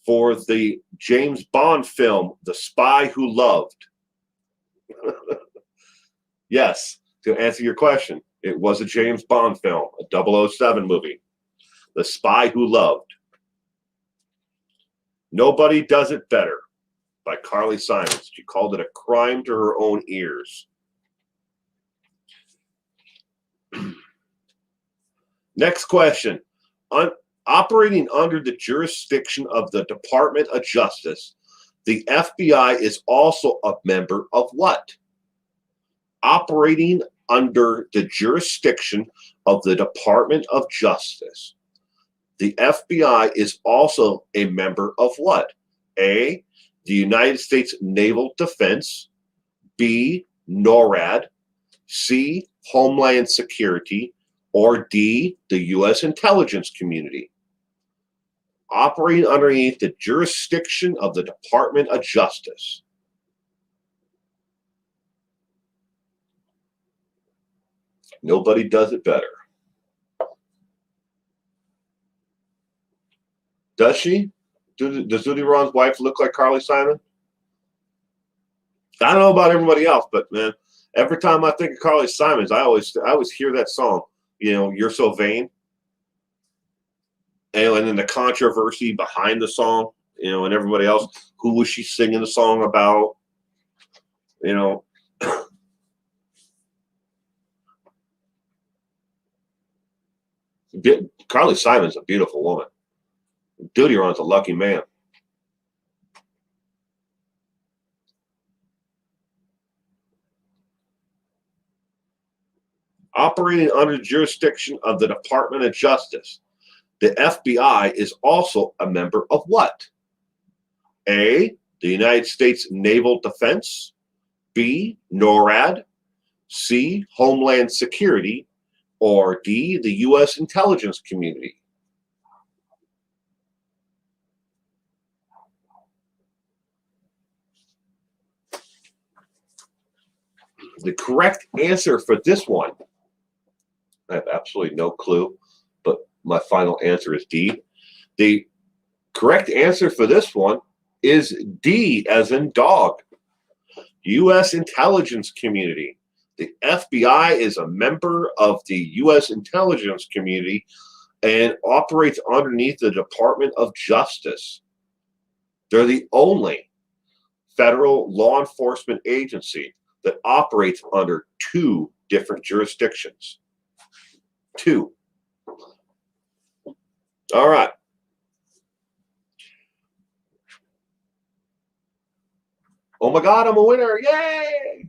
for the James Bond film, The Spy Who Loved. Yes, to answer your question, it was a James Bond film, a 007 movie, The Spy Who Loved. Nobody Does It Better by Carly Simons. She called it a crime to her own ears. Next question. Operating under the jurisdiction of the Department of Justice, the FBI is also a member of what? Operating under the jurisdiction of the Department of Justice, the FBI is also a member of what? A, the United States Naval Defense, B, NORAD, C, Homeland Security, or D, the U.S. intelligence community. Operating underneath the jurisdiction of the Department of Justice. Nobody does it better. Does she? Does Judy Ron's wife look like Carly Simon? I don't know about everybody else, but man, every time I think of Carly Simons, I always hear that song. You know, You're So Vain. And then the controversy behind the song, you know, and everybody else. Who was she singing the song about? You know. Carly Simon's a beautiful woman. Judy Ron's a lucky man. Operating under the jurisdiction of the Department of Justice, the FBI is also a member of what? A, the United States Naval Defense, B, NORAD, C, Homeland Security, or D, the U.S. intelligence community. The correct answer for this one, I have absolutely no clue, but my final answer is D. The correct answer for this one is D, as in dog. U.S. intelligence community. The FBI is a member of the U.S. intelligence community and operates underneath the Department of Justice. They're the only federal law enforcement agency that operates under two different jurisdictions. Two. All right. Oh my God, I'm a winner. Yay!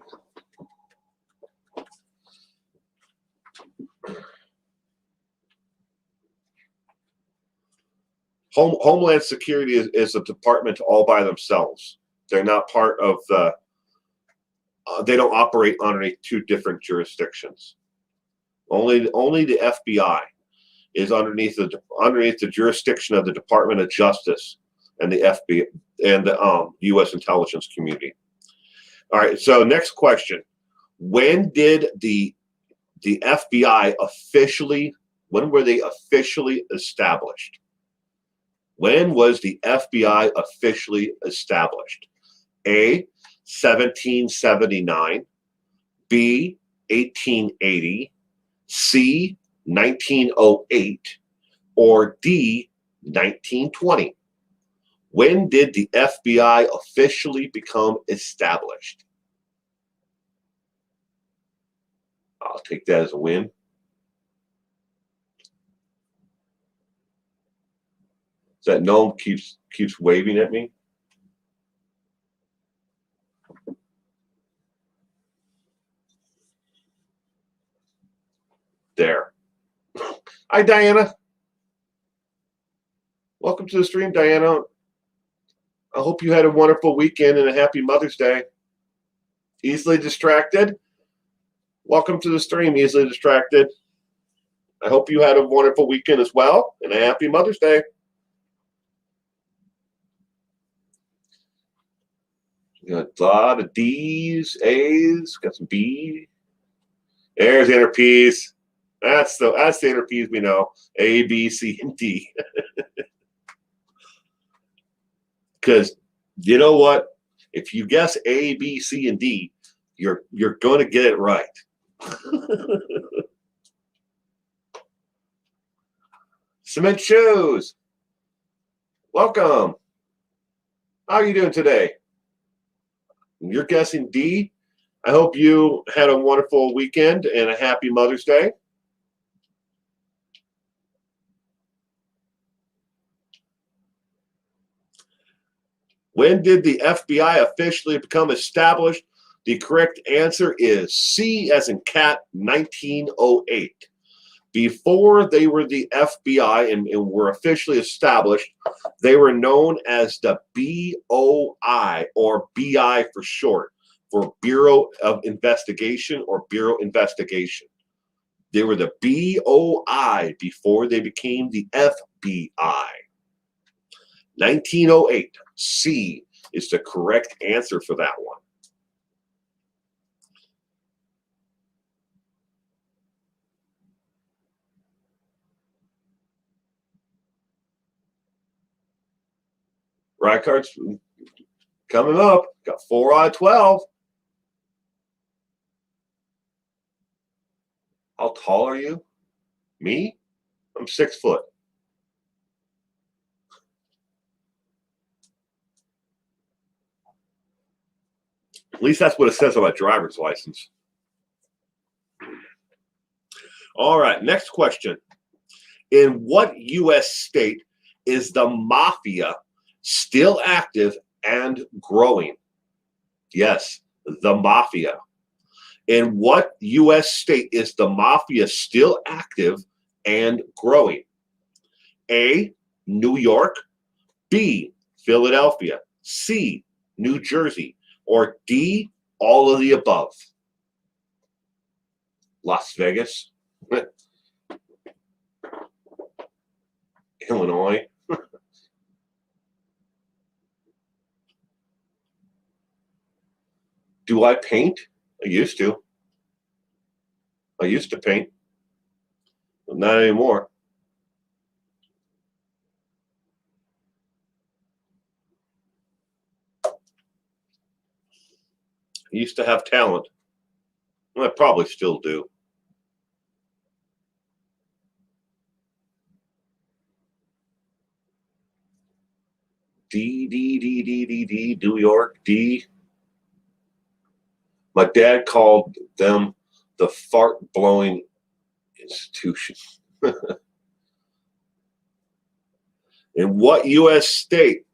Homeland Security is a department all by themselves. They're not part of the, they don't operate underneath two different jurisdictions. Only the FBI is underneath the jurisdiction of the Department of Justice and the FBI and the U.S. intelligence community. All right. So next question: when did the FBI officially? When were they officially established? When was the FBI officially established? A, 1779, B, 1880, C, 1908, or D, 1920? When did the FBI officially become established? I'll take that as a win. That gnome keeps waving at me. There. Hi, Diana. Welcome to the stream, Diana. I hope you had a wonderful weekend and a happy Mother's Day. Easily distracted. Welcome to the stream, Easily Distracted. I hope you had a wonderful weekend as well and a happy Mother's Day. Got a lot of D's, A's, got some B. There's the inner P's. That's the inner P's we know. A, B, C, and D. Because you know what? If you guess A, B, C, and D, you're going to get it right. Cement Shoes. Welcome. How are you doing today? You're guessing D. I hope you had a wonderful weekend and a happy Mother's Day. When did the FBI officially become established? The correct answer is C as in cat, 1908. Before they were the FBI and were officially established, they were known as the BOI, or BI for short, for Bureau of Investigation or Bureau Investigation. They were the BOI before they became the FBI. 1908, C is the correct answer for that one. Right cards coming up. Got 4 out of 12. How tall are you? Me? I'm 6 foot. At least that's what it says on my driver's license. All right, next question. In what U.S. state is the mafia still active and growing? Yes, the mafia. In what U.S. state is the mafia still active and growing? A, New York, B, Philadelphia, C, New Jersey, or D, all of the above? Las Vegas, Illinois. Do I paint? I used to. I used to paint, but not anymore. I used to have talent. I probably still do. D, New York, D. My dad called them the fart-blowing institution. In what U.S. state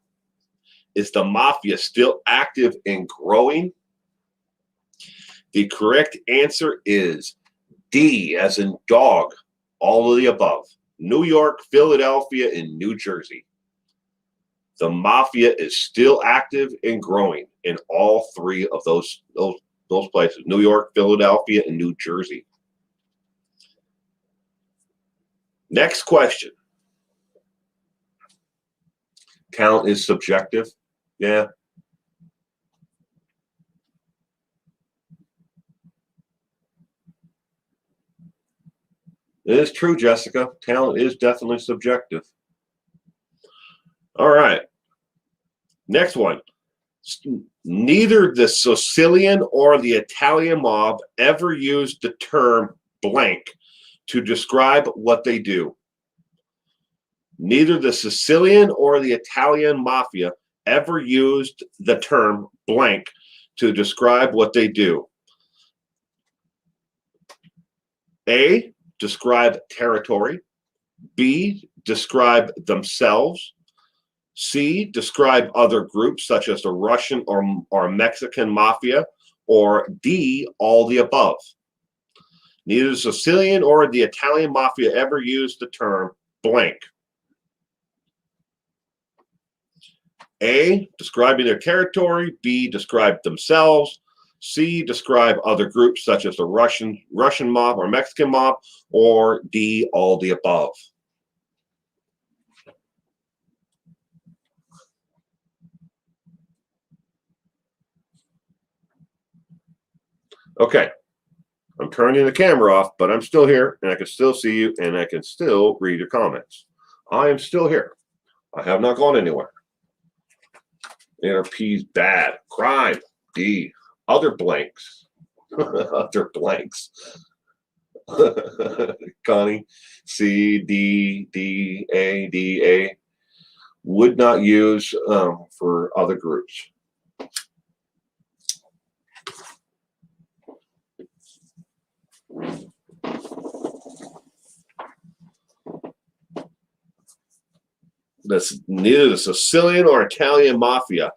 is the mafia still active and growing? The correct answer is D, as in dog, all of the above. New York, Philadelphia, and New Jersey. The mafia is still active and growing in all three of those places: New York, Philadelphia, and New Jersey. Next question. Talent is subjective. Yeah. It is true, Jessica. Talent is definitely subjective. All right. Next one. Neither the Sicilian or the Italian mob ever used the term blank to describe what they do. Neither the Sicilian or the Italian mafia ever used the term blank to describe what they do. A, describe territory. B, describe themselves. C, describe other groups such as the Russian or Mexican mafia. Or D, all the above. Neither the Sicilian or the Italian mafia ever used the term blank. A, describing their territory. B, describe themselves. C, describe other groups such as the Russian mob or Mexican mob. Or D, all the above. Okay, I'm turning the camera off, but I'm still here, and I can still see you, and I can still read your comments. I am still here. I have not gone anywhere. P's bad. Crime. D. Other blanks. Other blanks. Connie. C. D. A. Would not use for other groups. Neither the Sicilian or Italian mafia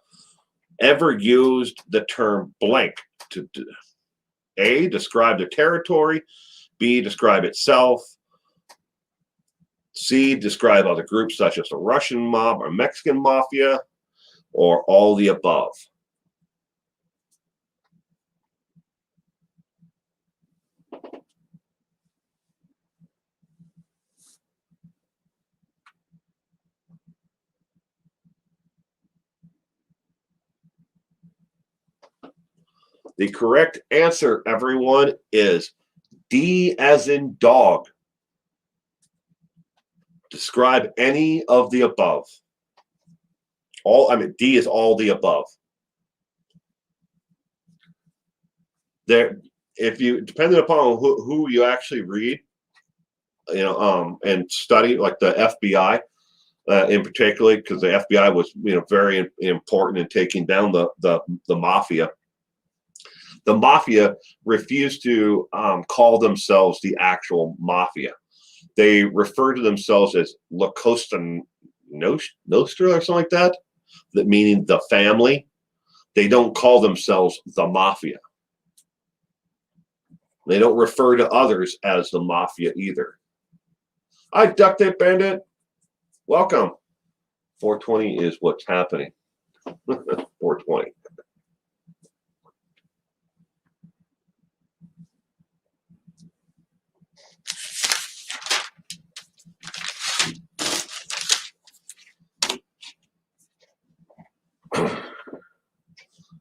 ever used the term blank to A, describe the territory, B, describe itself, C, describe other groups such as the Russian mob or Mexican mafia, or all the above? The correct answer, everyone, is D as in dog. Describe any of the above. D is all the above. There, if you, depending upon who you actually read, and study, like the FBI, in particular, because the FBI was, very important in taking down the mafia. The mafia refused to call themselves the actual mafia. They refer to themselves as La Costa Nostra or something like that, meaning the family. They don't call themselves the mafia. They don't refer to others as the mafia either. Hi, Duct Tape Bandit. Welcome. 420 is what's happening. 420.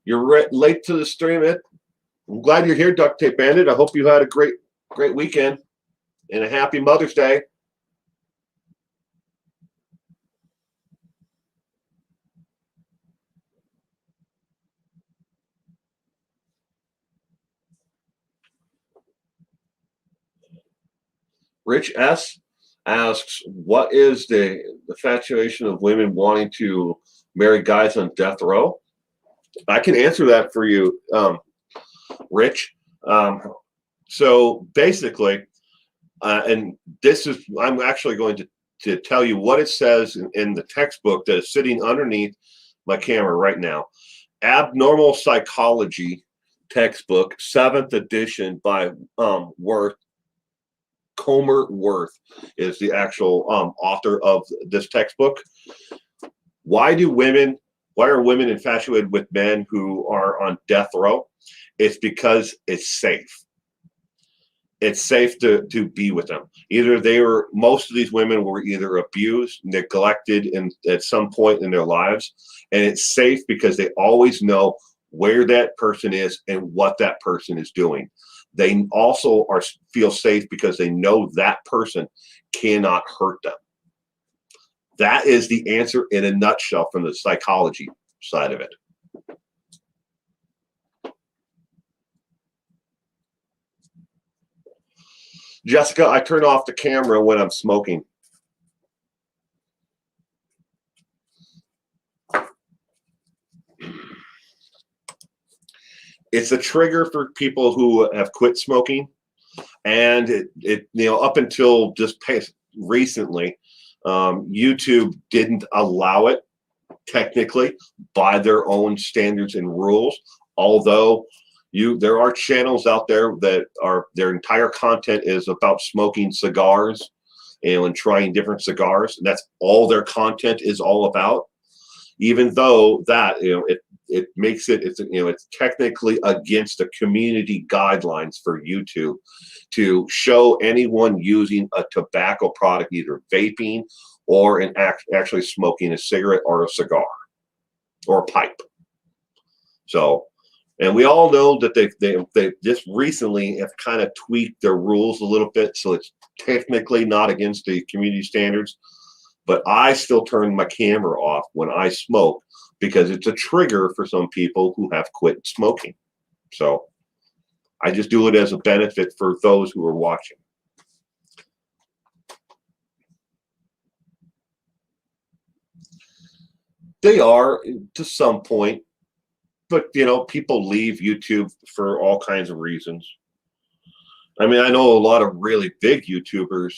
You're late to the stream. I'm glad you're here, Duct Tape Bandit. I hope you had a great weekend and a happy Mother's Day. Rich S asks, what is the infatuation of women wanting to marry guys on death row? I can answer that for you, Rich. So basically, and this is, I'm actually going to tell you what it says in the textbook that is sitting underneath my camera right now. Abnormal Psychology textbook, 7th edition by Worth. Comer Worth is the actual author of this textbook. Why are women infatuated with men who are on death row? It's because it's safe. It's safe to be with them. Most of these women were either abused, neglected at some point in their lives, and it's safe because they always know where that person is and what that person is doing. They also feel safe because they know that person cannot hurt them. That is the answer in a nutshell from the psychology side of it. Jessica, I turn off the camera when I'm smoking. It's a trigger for people who have quit smoking, and it up until just recently, YouTube didn't allow it technically by their own standards and rules. Although there are channels out there that their entire content is about smoking cigars and trying different cigars. And that's all their content is all about. Even though that it makes it's technically against the community guidelines for YouTube to show anyone using a tobacco product, either vaping or actually smoking a cigarette or a cigar or a pipe. So, and we all know that they just recently have kind of tweaked their rules a little bit, so it's technically not against the community standards. But I still turn my camera off when I smoke because it's a trigger for some people who have quit smoking. So I just do it as a benefit for those who are watching. They are to some point, but people leave YouTube for all kinds of reasons. I mean, I know a lot of really big YouTubers,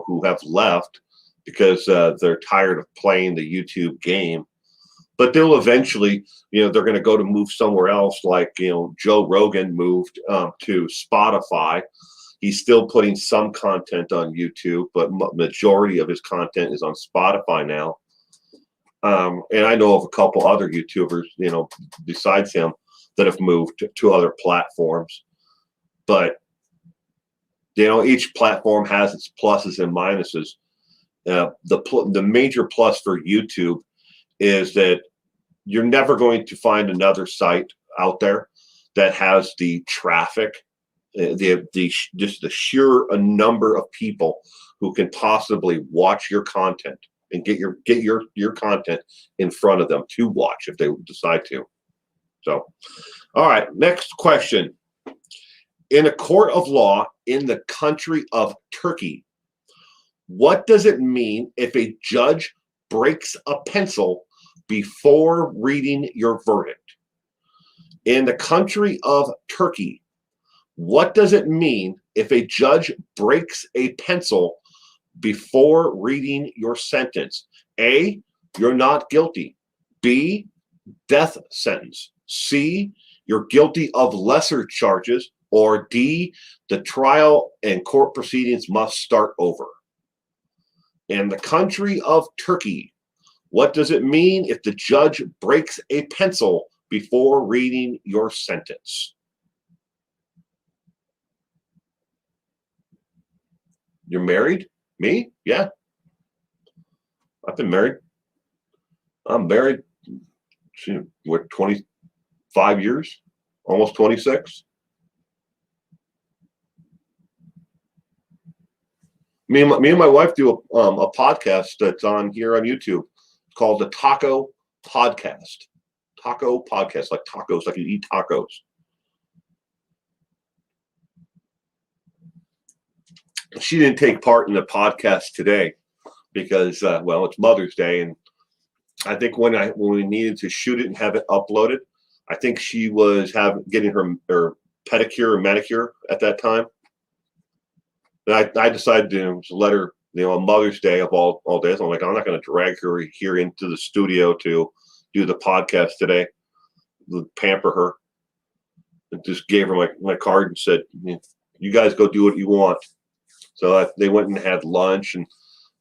who have left because they're tired of playing the YouTube game. but they'll eventually, they're going to go to move somewhere else. Like, Joe Rogan moved to Spotify. He's still putting some content on YouTube, but majority of his content is on Spotify now. And I know of a couple other YouTubers, besides him, that have moved to other platforms. But each platform has its pluses and minuses. The major plus for YouTube is that you're never going to find another site out there that has the traffic, just the sheer number of people who can possibly watch your content and get your content in front of them to watch if they decide to. So, all right, next question. In a court of law in the country of Turkey, what does it mean if a judge breaks a pencil before reading your verdict? In the country of Turkey, what does it mean if a judge breaks a pencil before reading your sentence? A, you're not guilty. B, death sentence. C, you're guilty of lesser charges. Or D, the trial and court proceedings must start over. In the country of Turkey, what does it mean if the judge breaks a pencil before reading your sentence? You're married? Me? Yeah. I've been married. I'm married, 25 years? Almost 26? Me and my wife do a podcast that's on here on YouTube called the Taco Podcast. Taco Podcast, like tacos, like you eat tacos. She didn't take part in the podcast today because, it's Mother's Day, and I think when we needed to shoot it and have it uploaded, I think she was getting her pedicure or manicure at that time. And I decided to let her, on Mother's Day of all days, I'm like, I'm not going to drag her here into the studio to do the podcast today, pamper her. And just gave her my card and said, you guys go do what you want. So they went and had lunch, and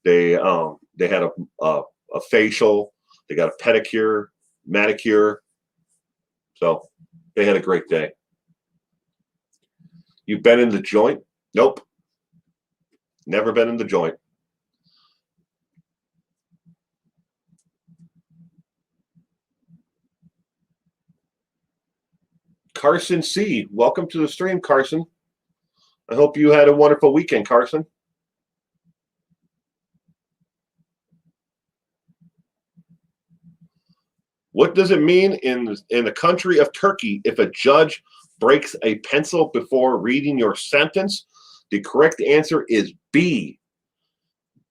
they had a facial, they got a pedicure, manicure. So they had a great day. You've been in the joint? Nope. Never been in the joint. Carson C. Welcome to the stream, Carson. I hope you had a wonderful weekend, Carson. What does it mean in the country of Turkey if a judge breaks a pencil before reading your sentence? The correct answer is B,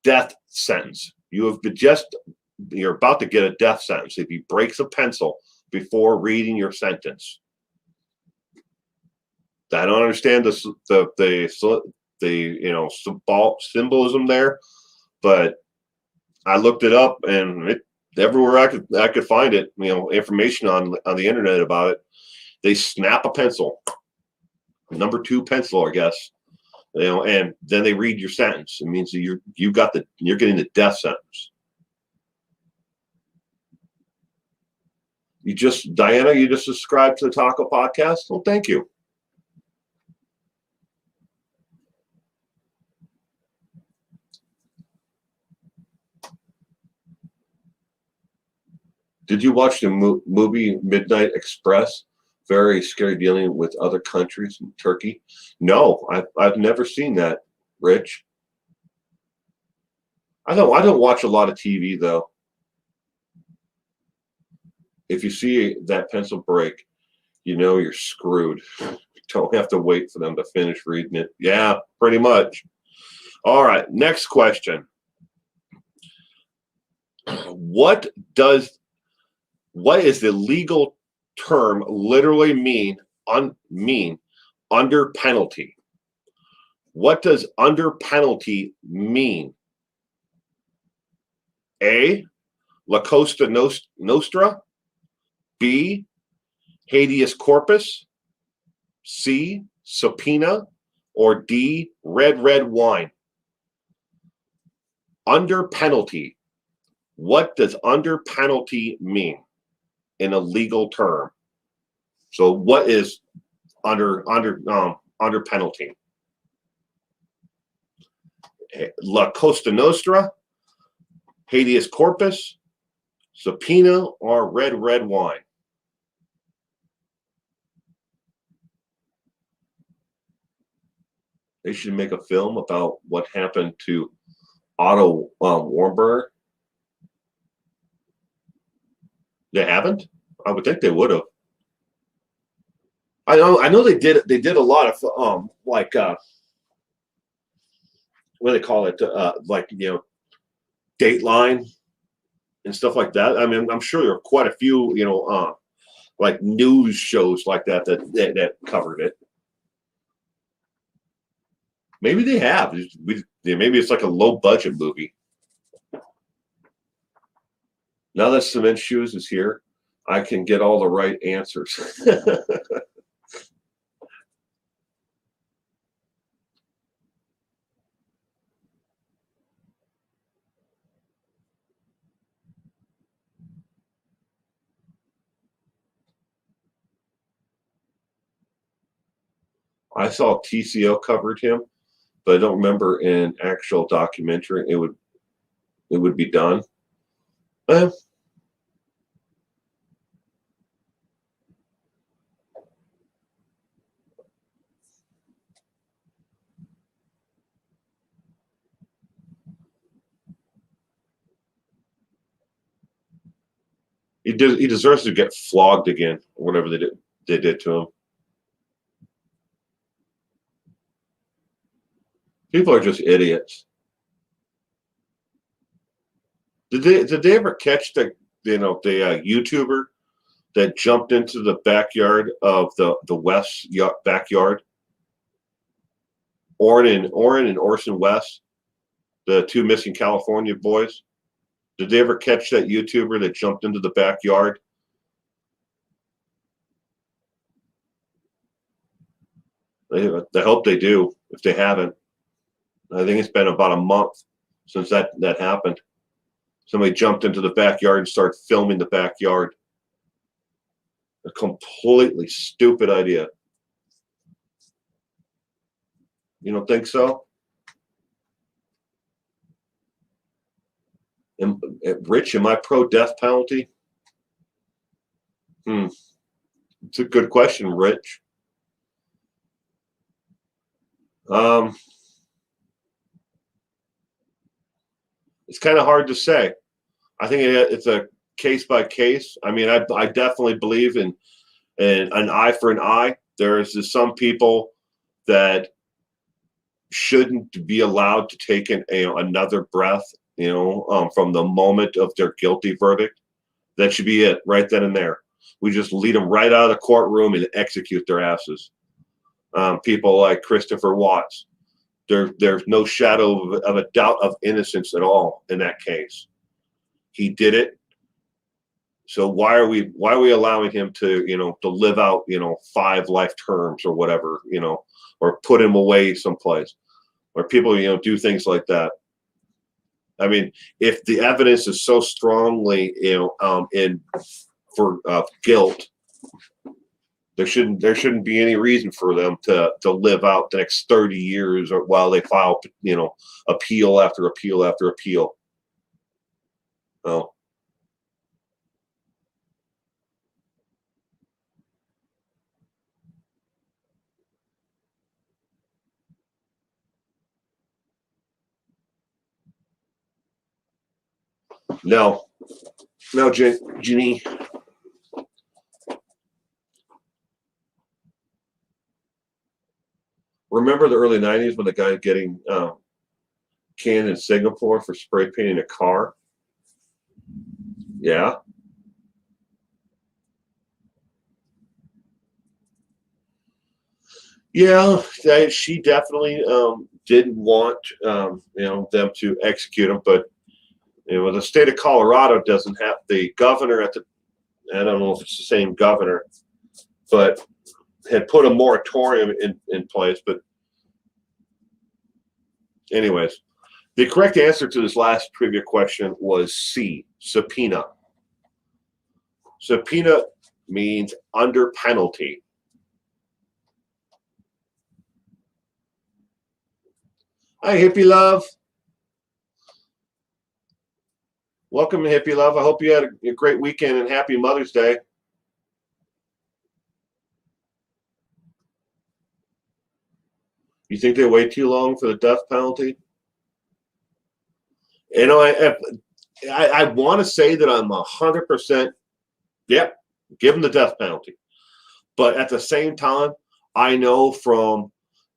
death sentence. You're about to get a death sentence if he breaks a pencil before reading your sentence. I don't understand the symbolism there, but I looked it up, and everywhere I could find it, information on the internet about it. They snap a pencil, number 2 pencil, I guess, and then they read your sentence. It means that you're getting the death sentence. Diana, you just subscribed to the Taco Podcast? Well, thank you. Did you watch the movie Midnight Express? Very scary, dealing with other countries in Turkey. No, I've never seen that, Rich. I don't watch a lot of TV though. If you see that pencil break, you're screwed. You don't have to wait for them to finish reading it. Yeah, pretty much. All right, next question. What is the legal term literally mean under penalty? What does under penalty mean? A, La Costa Nostra, B, habeas corpus, C, subpoena, or D, red wine. Under penalty. What does under penalty mean in a legal term? So what is under penalty? La Costa Nostra, habeas corpus, subpoena, or red wine? They should make a film about what happened to Otto Warmberg. They haven't? I would think they would have. I know they did. They did a lot of like what do they call it? Like Dateline and stuff like that. I mean, I'm sure there are quite a few like news shows like that covered it. Maybe they have. Maybe it's like a low budget movie. Now that Cement Shoes is here, I can get all the right answers. I saw TCO covered him, but I don't remember an actual documentary. It would be done. He deserves to get flogged again, or whatever they did to him. People are just idiots. Did they ever catch the YouTuber that jumped into the backyard of the West backyard? Orrin and Orson West, the two missing California boys. Did they ever catch that YouTuber that jumped into the backyard? I hope they do. If they haven't, I think it's been about a month since that happened. Somebody jumped into the backyard and started filming the backyard. A completely stupid idea. You don't think so? Rich, am I pro death penalty? It's a good question, Rich. It's kind of hard to say. I think it's a case by case. I mean, I definitely believe in an eye for an eye. There's some people that shouldn't be allowed to take another breath, from the moment of their guilty verdict. That should be it right then and there. We just lead them right out of the courtroom and execute their asses. People like Christopher Watts, there's no shadow of a doubt of innocence at all in that case. He did it. So why are we allowing him to live out 5 life terms or whatever, or put him away someplace, or people do things like that? I mean, if the evidence is so strongly for guilt, there shouldn't be any reason for them to live out the next 30 years or while they file appeal after appeal after appeal. Oh. No, Ginny. Remember the early 90s when the guy getting canned in Singapore for spray painting a car? Yeah. Yeah, she definitely didn't want them to execute him, but The state of Colorado doesn't have the governor at the, I don't know if it's the same governor, but had put a moratorium in place. But anyways, the correct answer to this last trivia question was C, subpoena. Subpoena means under penalty. Hi, Hippie Love. Welcome, Hippie Love. I hope you had a great weekend and happy Mother's Day. You think they wait too long for the death penalty? You know, I want to say that I'm 100%, yep, give them the death penalty. But at the same time, I know from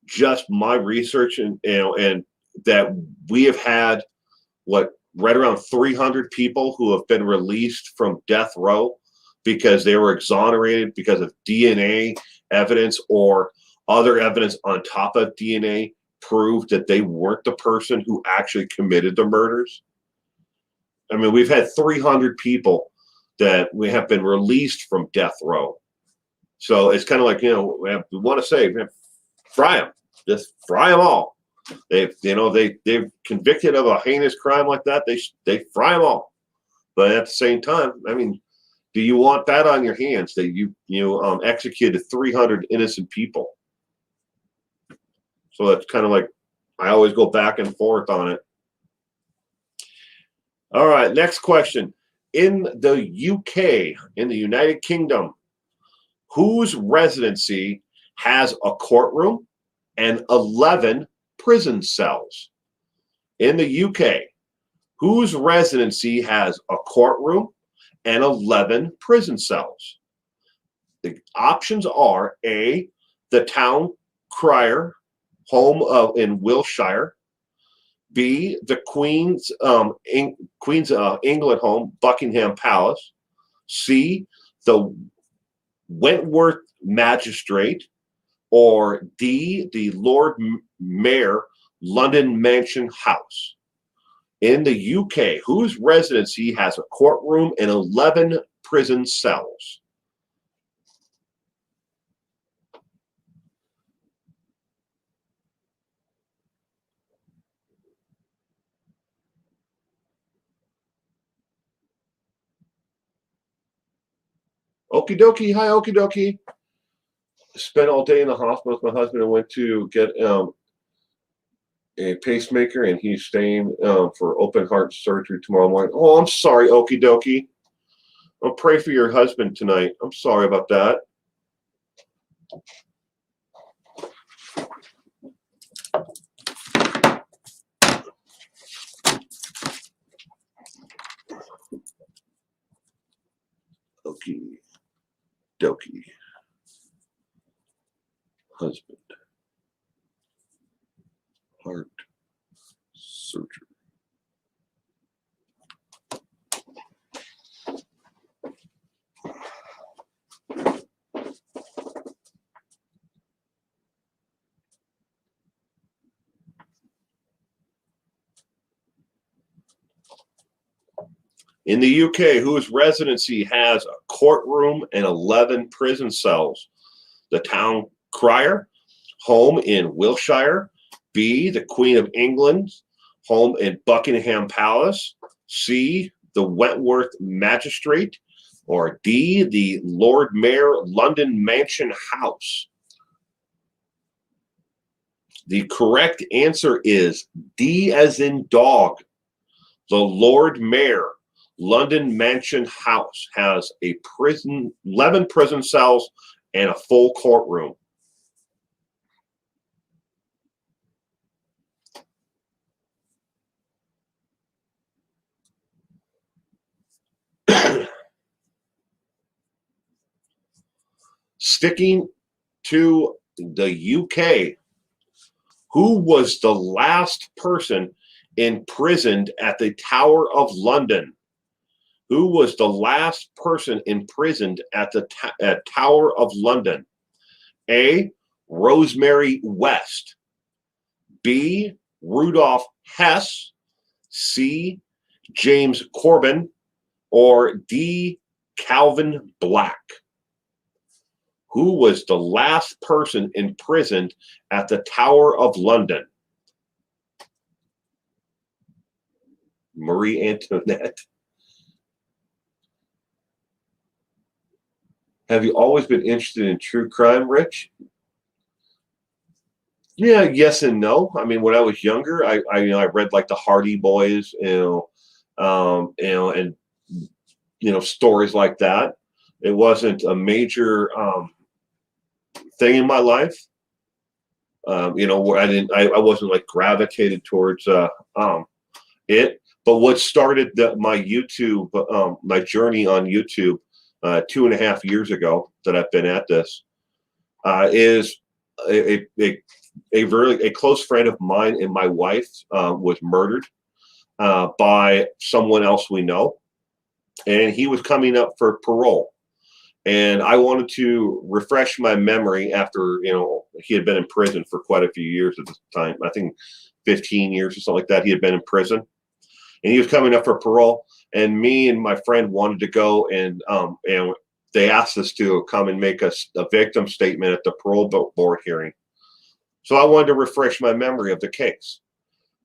just my research and that we have had right around 300 people who have been released from death row because they were exonerated because of DNA evidence or other evidence on top of DNA proved that they weren't the person who actually committed the murders. I mean, we've had 300 people that we have been released from death row. So it's kind of like, we want to say, fry them, just fry them all. They've convicted of a heinous crime like that. They fry them all. But at the same time, I mean, do you want that on your hands that you executed 300 innocent people? So that's kind of like, I always go back and forth on it. All right, next question. In the UK, in the United Kingdom, whose residency has a courtroom and 11 prison cells? In the UK, whose residency has a courtroom and 11 prison cells? The options are A, the town crier, home in Wiltshire; B, the Queen's England home, Buckingham Palace; C, the Wentworth Magistrate; or D, the Lord Mayor, London Mansion House. In the UK, whose residency has a courtroom and 11 prison cells? Okie dokie. Hi, okie dokie. Spent all day in the hospital with my husband and went to get a pacemaker, and he's staying for open heart surgery tomorrow morning. Oh, I'm sorry, okie dokie. I'll pray for your husband tonight. I'm sorry about that. Okie dokie. Husband. Heart surgery. In the UK, whose residency has a courtroom and 11 prison cells? The town crier, home in Wiltshire; B, the Queen of England's home in Buckingham Palace; C, the Wentworth Magistrate; or D, the Lord Mayor, London Mansion House. The correct answer is D as in dog. The Lord Mayor, London Mansion House has 11 prison cells and a full courtroom. Sticking to the UK, who was the last person imprisoned at the Tower of London? Who was the last person imprisoned at the Tower of London? A, Rosemary West; B, Rudolph Hess; C, James Corbin, or D. Calvin Black? Who was the last person imprisoned at the Tower of London? Marie Antoinette. Have you always been interested in true crime, Rich? Yeah, yes and no. I mean, when I was younger, I read like the Hardy Boys, and stories like that. It wasn't a major thing in my life. Where I wasn't like gravitated towards it. But what started my YouTube, my journey on YouTube, 2.5 years ago that I've been at this, is a close friend of mine and my wife was murdered by someone else we know, and he was coming up for parole. And I wanted to refresh my memory after, he had been in prison for quite a few years at the time. I think 15 years or something like that. He had been in prison, and he was coming up for parole. And me and my friend wanted to go, and they asked us to come and make a victim statement at the parole board hearing. So I wanted to refresh my memory of the case.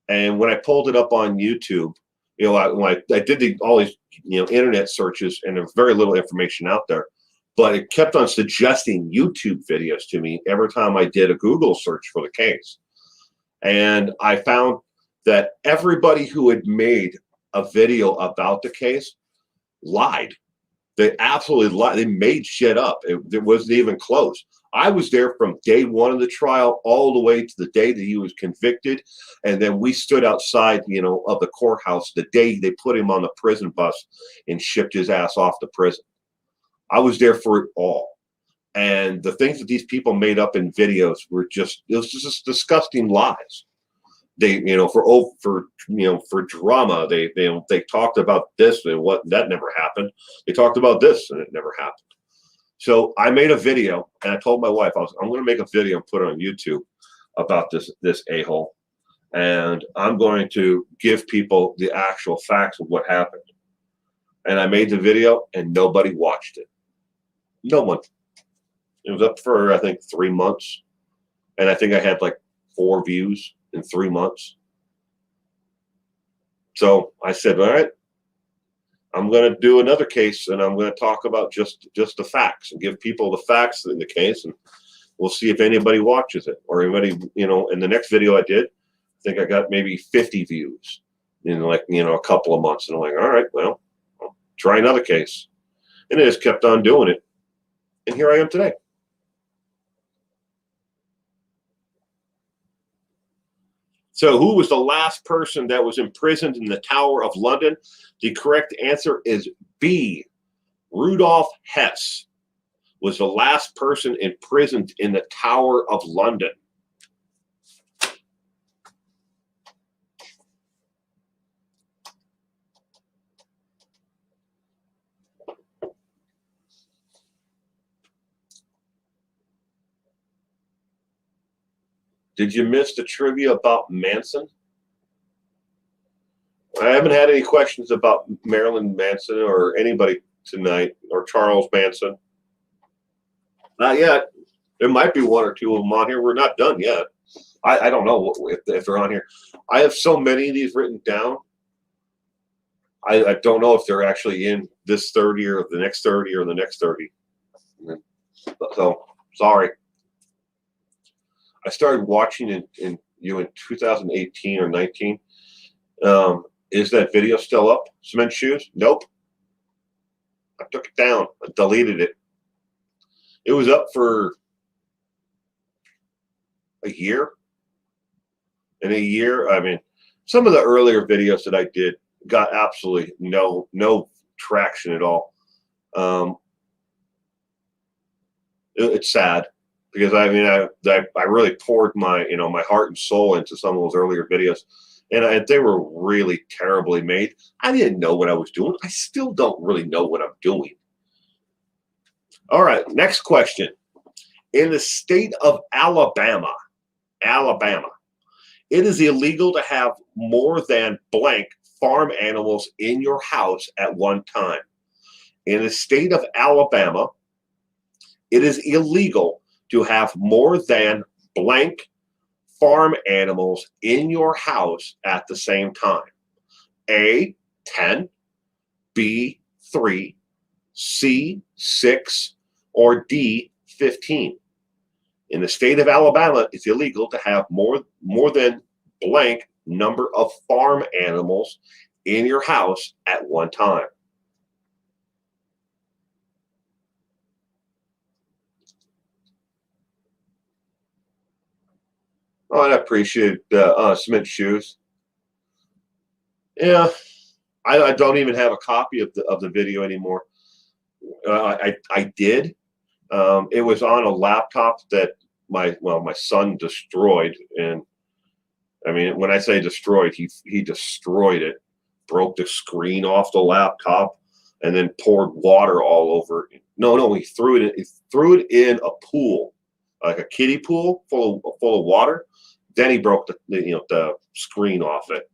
And when I pulled it up on YouTube, when I did all these, internet searches, and there's very little information out there, but it kept on suggesting YouTube videos to me every time I did a Google search for the case. And I found that everybody who had made a video about the case lied. They absolutely lied. They made shit up. It wasn't even close. I was there from day one of the trial all the way to the day that he was convicted. And then we stood outside, of the courthouse the day they put him on the prison bus and shipped his ass off to prison. I was there for it all. And the things that these people made up in videos it was just disgusting lies. They, for drama, they talked about this and that never happened. They talked about this and it never happened. So I made a video, and I told my wife, I'm going to make a video and put it on YouTube about this a-hole, and I'm going to give people the actual facts of what happened. And I made the video, and nobody watched it. No one. It was up for, I think, 3 months, and I think I had like 4 views in 3 months. So I said, all right, I'm going to do another case, and I'm going to talk about just the facts and give people the facts in the case, and we'll see if anybody watches it or anybody, in the next video I did, I think I got maybe 50 views in a couple of months. And I'm like, all right, well, I'll try another case. And I just kept on doing it. And here I am today. So who was the last person that was imprisoned in the Tower of London? The correct answer is B. Rudolf Hess was the last person imprisoned in the Tower of London. Did you miss the trivia about Manson? I haven't had any questions about Marilyn Manson or anybody tonight, or Charles Manson. Not yet. There might be 1 or 2 of them on here. We're not done yet. I don't know if they're on here. I have so many of these written down. I don't know if they're actually in this 30 or the next 30 or the next 30. So, sorry. I started watching in 2018 or 19. Is that video still up? Cement Shoes? Nope. I took it down. I deleted it. It was up for a year. In a year, I mean, some of the earlier videos that I did got absolutely no traction at all. It's sad. Because I really poured my my heart and soul into some of those earlier videos, and they were really terribly made. I didn't know what I was doing. I still don't really know what I'm doing. All right, next question. In the state of Alabama, it is illegal to have more than blank farm animals in your house at one time. In the state of Alabama, it is illegal to have more than blank farm animals in your house at the same time. A, 10, B, 3, C, 6, or D, 15. In the state of Alabama, it's illegal to have more than blank number of farm animals in your house at one time. Oh, and I appreciate cement shoes. Yeah, I don't even have a copy of the video anymore. I did. It was on a laptop that my son destroyed, and I mean, when I say destroyed, he destroyed it, broke the screen off the laptop, and then poured water all over it. No, he threw it. He threw it in a pool, like a kiddie pool full of water. Then he broke the screen off it.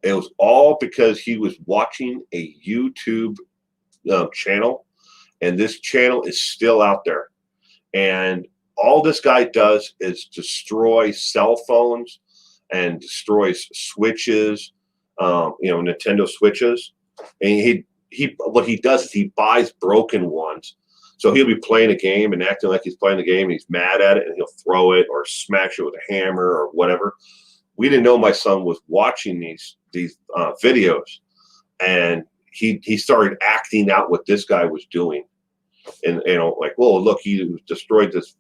It was all because he was watching a YouTube channel, and this channel is still out there. And all this guy does is destroy cell phones and destroys switches, Nintendo switches. And what he does is he buys broken ones. So he'll be playing a game and acting like he's playing the game, and he's mad at it, and he'll throw it or smash it with a hammer or whatever. We didn't know my son was watching these videos, and he started acting out what this guy was doing, and like, well, look, he destroyed this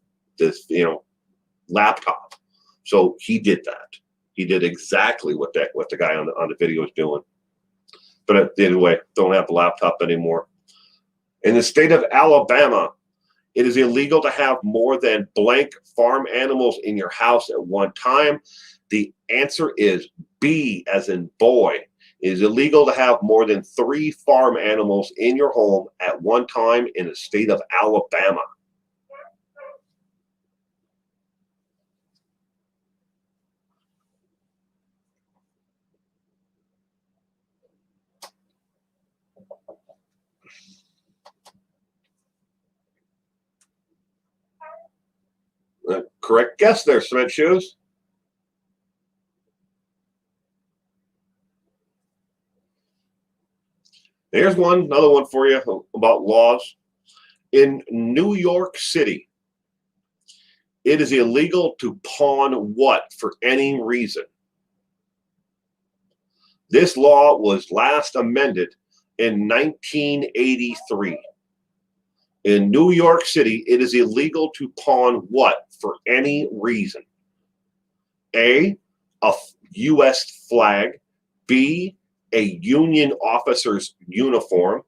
laptop. So he did that. He did exactly what the guy on the video was doing. But anyway, don't have the laptop anymore. In the state of Alabama, it is illegal to have more than blank farm animals in your house at one time. The answer is B, as in boy. It is illegal to have more than 3 farm animals in your home at one time in the state of Alabama. Correct guess there, Cement Shoes. Here's another one for you about laws. In New York City, it is illegal to pawn what for any reason? This law was last amended in 1983. In New York City, it is illegal to pawn what for any reason? A, U.S. flag. B, a Union officer's uniform.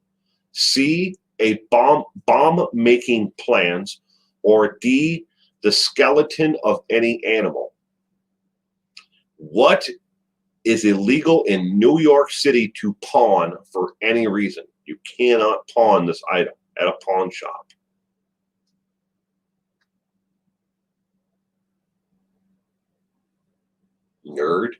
C, a bomb-making plans. Or D, the skeleton of any animal. What is illegal in New York City to pawn for any reason? You cannot pawn this item at a pawn shop. Nerd.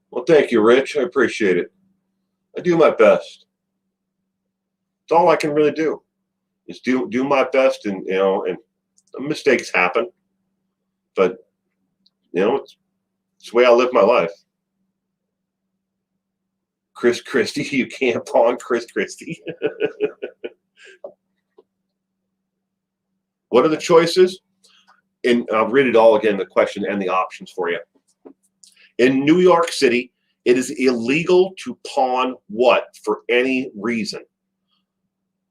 Well, thank you, Rich. I appreciate it. I do my best. It's all I can really do is do my best, and and mistakes happen, but it's the way I live my life. Chris Christie, you can't pawn Chris Christie. What are the choices? And I'll read it all again, the question and the options for you. In New York City, it is illegal to pawn what for any reason?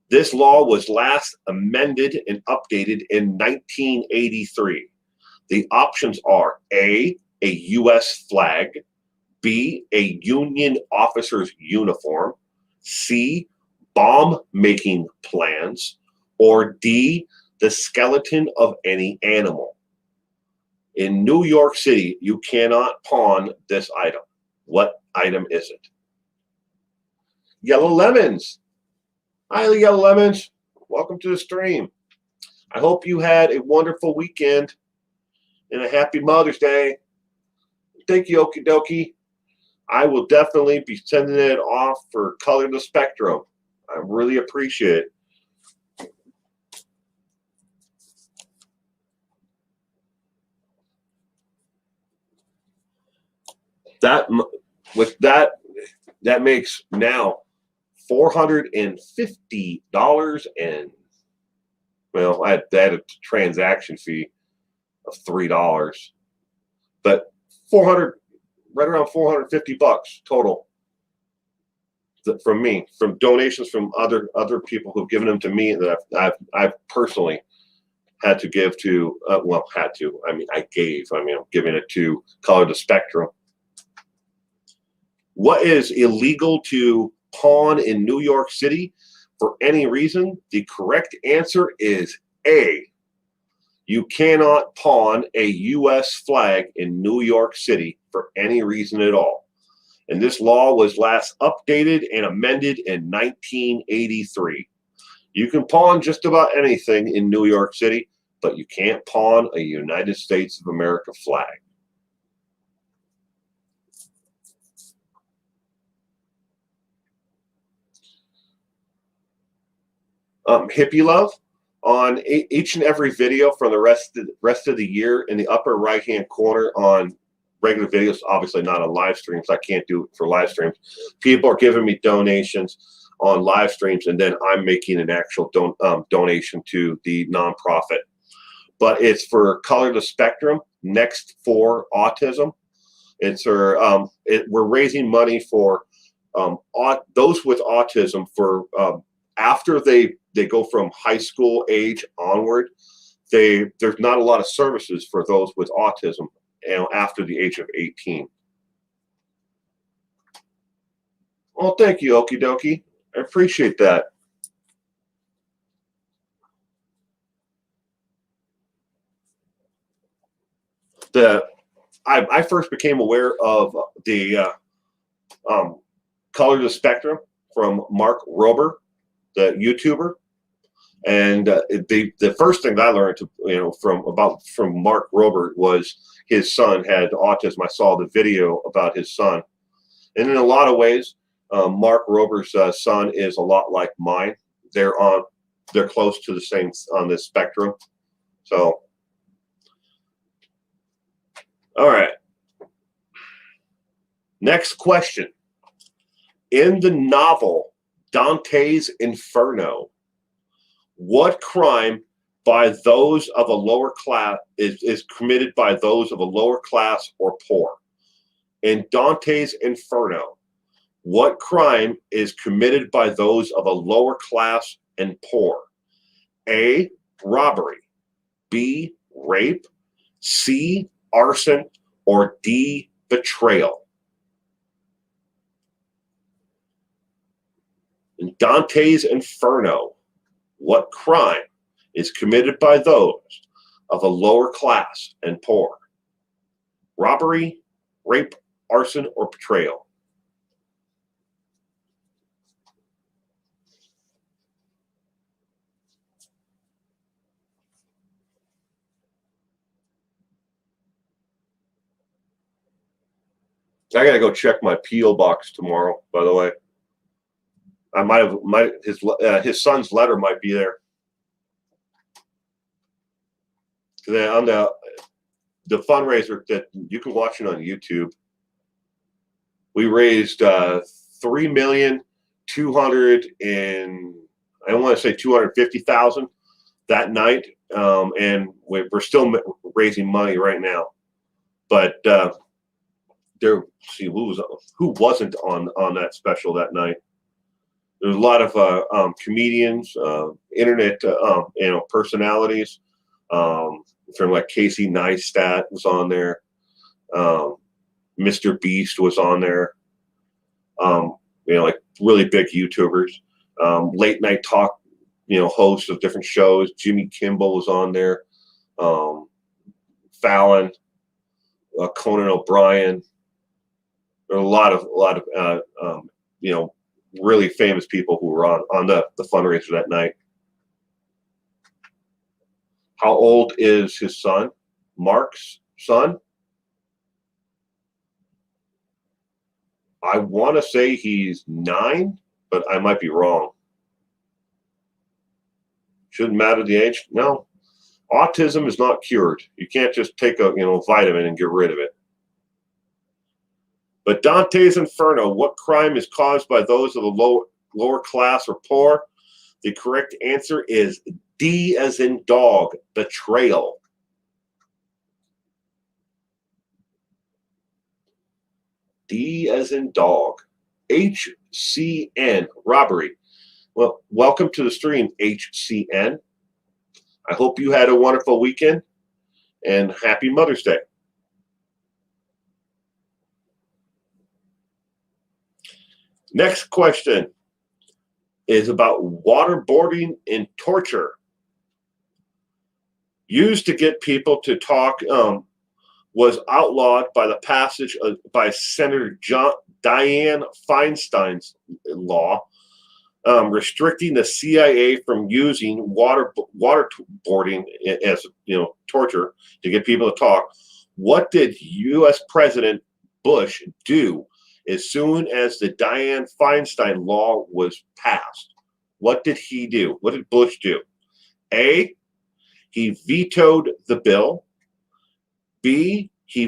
This law was last amended and updated in 1983. The options are A, a U.S. flag. B, a Union officer's uniform. C, bomb-making plans. Or D, the skeleton of any animal. In New York City, you cannot pawn this item. What item is it? Yellow lemons. Hi, Yellow Lemons. welcome to the stream. I hope you had a wonderful weekend and a happy Mother's Day. Thank you, Okie dokie. I will definitely be sending it off for Color the Spectrum. I really appreciate it. That makes now $450, and well, I had a transaction fee of $3, but 400, right around 450 bucks total from me, from donations from other people who've given them to me that I've personally had to give to. Well, had to. I mean, I gave. I mean, I'm giving it to Color the Spectrum. What is illegal to pawn in New York City for any reason? The correct answer is A. You cannot pawn a U.S. flag in New York City for any reason at all. And this law was last updated and amended in 1983. You can pawn just about anything in New York City, but you can't pawn a United States of America flag. Hippie Love, on each and every video from the rest of the year, in the upper right hand corner on regular videos, obviously not on live streams, I can't do it for live streams, people are giving me donations on live streams, and then I'm making an actual donation to the nonprofit. But it's for Color the Spectrum, Next for Autism. It's we're raising money for those with autism for after they go from high school age onward. There's not a lot of services for those with autism, after the age of 18. Well, thank you, Okie dokie. I appreciate that. I first became aware of the Color the Spectrum from Mark Rober, the YouTuber, and the first thing that I learned from Mark Rober was his son had autism. I saw the video about his son, and in a lot of ways, Mark Rober's son is a lot like mine. They're close to the same on this spectrum. So, all right. Next question. In the novel Dante's Inferno, what crime by those of a lower class is committed by those of a lower class or poor? In Dante's Inferno, what crime is committed by those of a lower class and poor? A, robbery. B, rape. C, arson. Or D, betrayal? In Dante's Inferno, what crime is committed by those of a lower class and poor? Robbery, rape, arson, or betrayal? I gotta go check my P.O. box tomorrow, by the way. I his son's letter might be there. Then on the fundraiser that you can watch it on YouTube, we raised $3,250,000 that night, and we're still raising money right now. But who wasn't on that special that night? There's a lot of comedians, internet, personalities. From like Casey Neistat was on there. Mr. Beast was on there. Like really big YouTubers. Late night talk, hosts of different shows. Jimmy Kimmel was on there. Fallon, Conan O'Brien. There are a lot of really famous people who were on the fundraiser that night. How old is his son? Mark's son? I want to say he's 9, but I might be wrong. Shouldn't matter the age. No. Autism is not cured. You can't just take a vitamin and get rid of it. But Dante's Inferno, what crime is caused by those of the lower class or poor? The correct answer is D as in dog, betrayal. D as in dog. HCN, robbery. Well, welcome to the stream, HCN. I hope you had a wonderful weekend and happy Mother's Day. Next question is about waterboarding and torture. Used to get people to talk was outlawed by the passage by Senator Dianne Feinstein's law, restricting the CIA from using waterboarding as torture to get people to talk. What did U.S. President Bush do as soon as the Dianne Feinstein law was passed? What did he do? What did Bush do? A, he vetoed the bill. B, he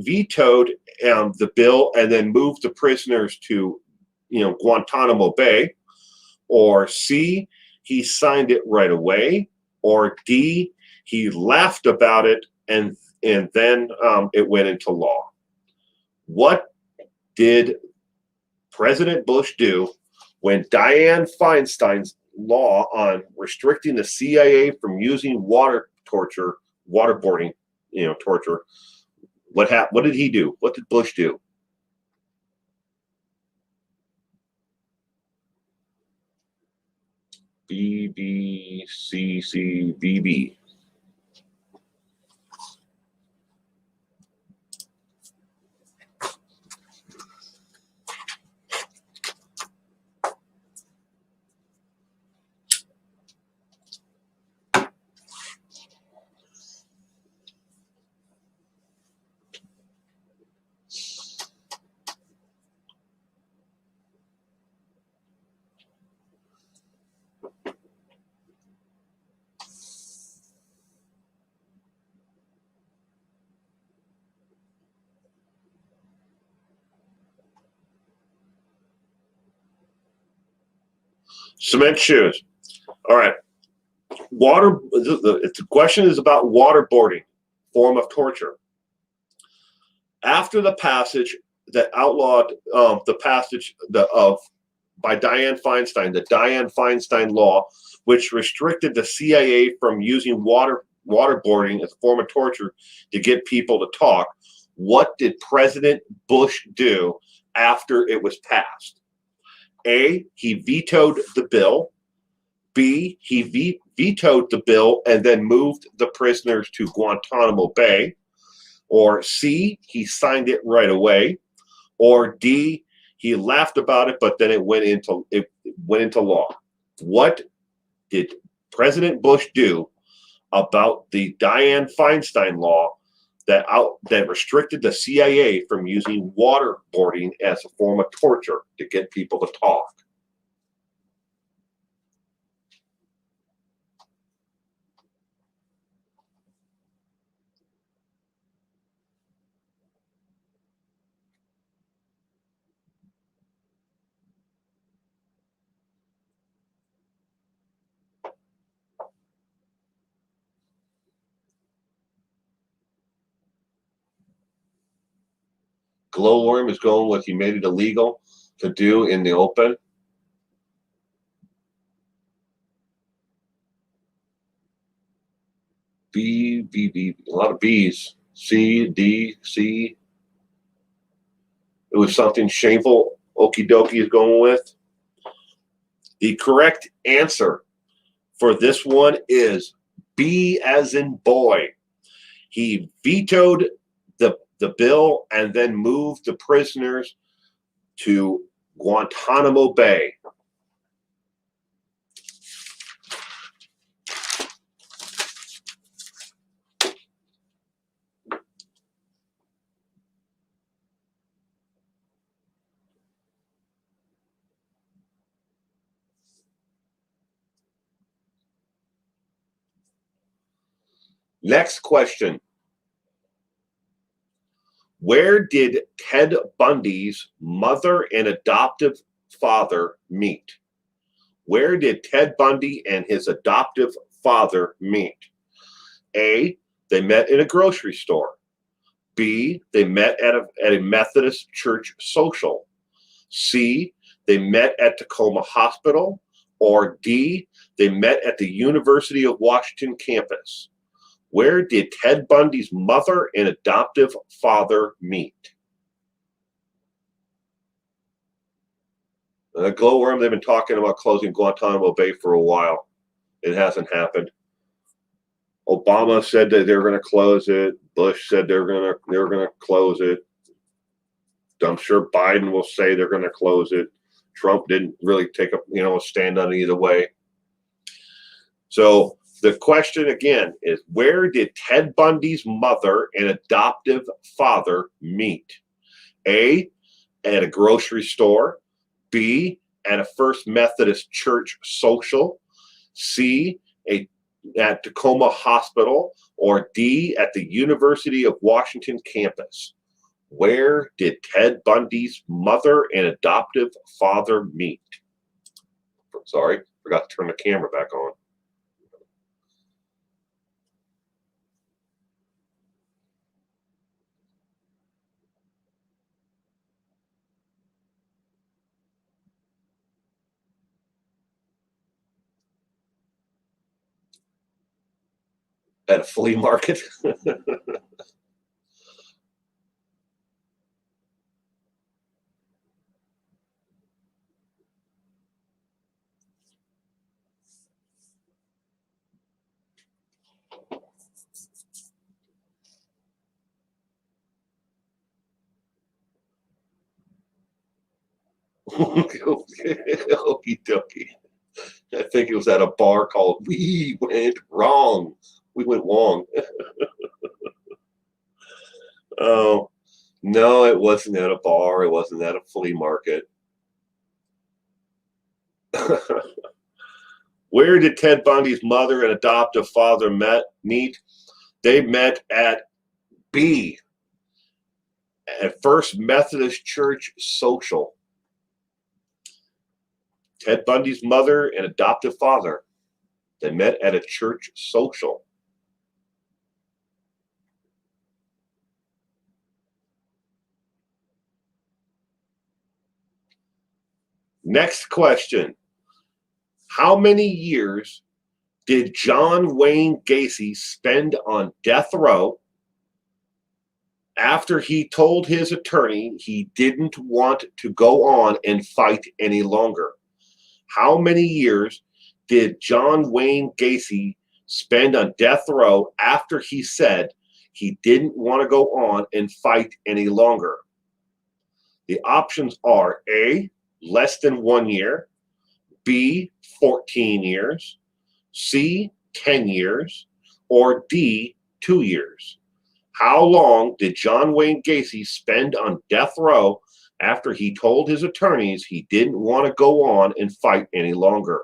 vetoed the bill and then moved the prisoners to Guantanamo Bay. Or C, he signed it right away. Or D, he laughed about it and then it went into law. What did President Bush do when Dianne Feinstein's law on restricting the CIA from using waterboarding, torture? What happened? What did he do? What did Bush do? B, B, C, C, B, B. Cement shoes. All right. The question is about waterboarding, form of torture. After the passage that outlawed the passage by Dianne Feinstein, the Dianne Feinstein law, which restricted the CIA from using waterboarding as a form of torture to get people to talk, what did President Bush do after it was passed? A, he vetoed the bill. B, he vetoed the bill and then moved the prisoners to Guantanamo Bay. Or C, he signed it right away. Or D, he laughed about it, but then it went into law. What did President Bush do about the Dianne Feinstein law that restricted the CIA from using waterboarding as a form of torture to get people to talk? Glowworm is going with he made it illegal to do in the open. B, B, B, a lot of B's. C, D, C. It was something shameful. Okie dokie is going with. The correct answer for this one is B as in boy. He vetoed the bill and then moved the prisoners to Guantanamo Bay. Next question. Where did Ted Bundy's mother and adoptive father meet? Where did Ted Bundy and his adoptive father meet? A, they met in a grocery store. B, they met at a Methodist church social. C, they met at Tacoma Hospital. Or D, they met at the University of Washington campus. Where did Ted Bundy's mother and adoptive father meet? Glowworm, they've been talking about closing Guantanamo Bay for a while. It hasn't happened. Obama said that they're going to close it. Bush said they're going to close it. I'm sure Biden will say they're going to close it. Trump didn't really take a stand on either way. So the question again is, where did Ted Bundy's mother and adoptive father meet? A, at a grocery store. B, at a First Methodist Church social. C, at Tacoma Hospital. Or D, at the University of Washington campus. Where did Ted Bundy's mother and adoptive father meet? Sorry, forgot to turn the camera back on. At a flea market. Okie dokie. I think it was at a bar called We Went Wrong. We went wrong. Oh, no, it wasn't at a bar. It wasn't at a flea market. Where did Ted Bundy's mother and adoptive father meet? They met at B, at First Methodist Church social. Ted Bundy's mother and adoptive father, they met at a church social. Next question. How many years did John Wayne Gacy spend on death row after he told his attorney he didn't want to go on and fight any longer? How many years did John Wayne Gacy spend on death row after he said he didn't want to go on and fight any longer? The options are A, less than 1 year, B, 14 years, C, 10 years, or D, 2 years. How long did John Wayne Gacy spend on death row after he told his attorneys he didn't want to go on and fight any longer?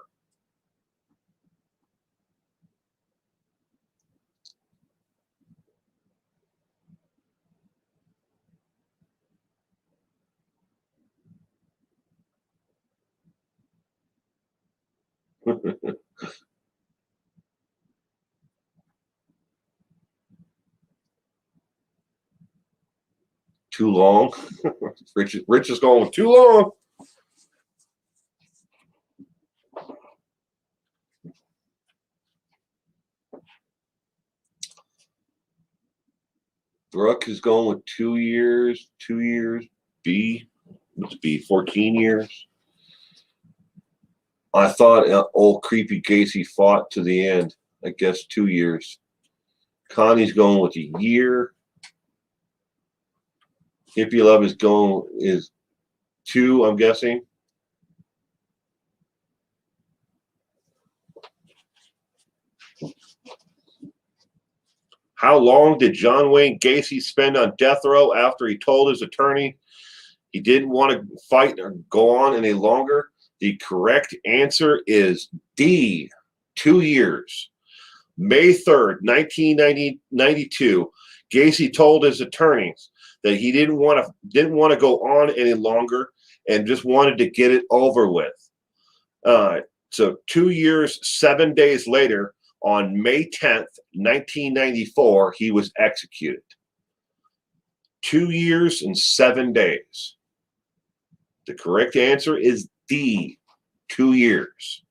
Too long. Rich is going too long. Brooke is going with 2 years. 2 years. B, let's be 14 years. I thought old creepy Gacy fought to the end. I guess 2 years. Connie's going with a year. Hippie Love is 2, I'm guessing. How long did John Wayne Gacy spend on death row after he told his attorney he didn't want to fight or go on any longer? The correct answer is D, 2 years. May 3rd, 1992, Gacy told his attorneys that he didn't want to go on any longer and just wanted to get it over with. So 2 years, 7 days later, on May 10th, 1994, he was executed. 2 years and 7 days. The correct answer is D, 2 years.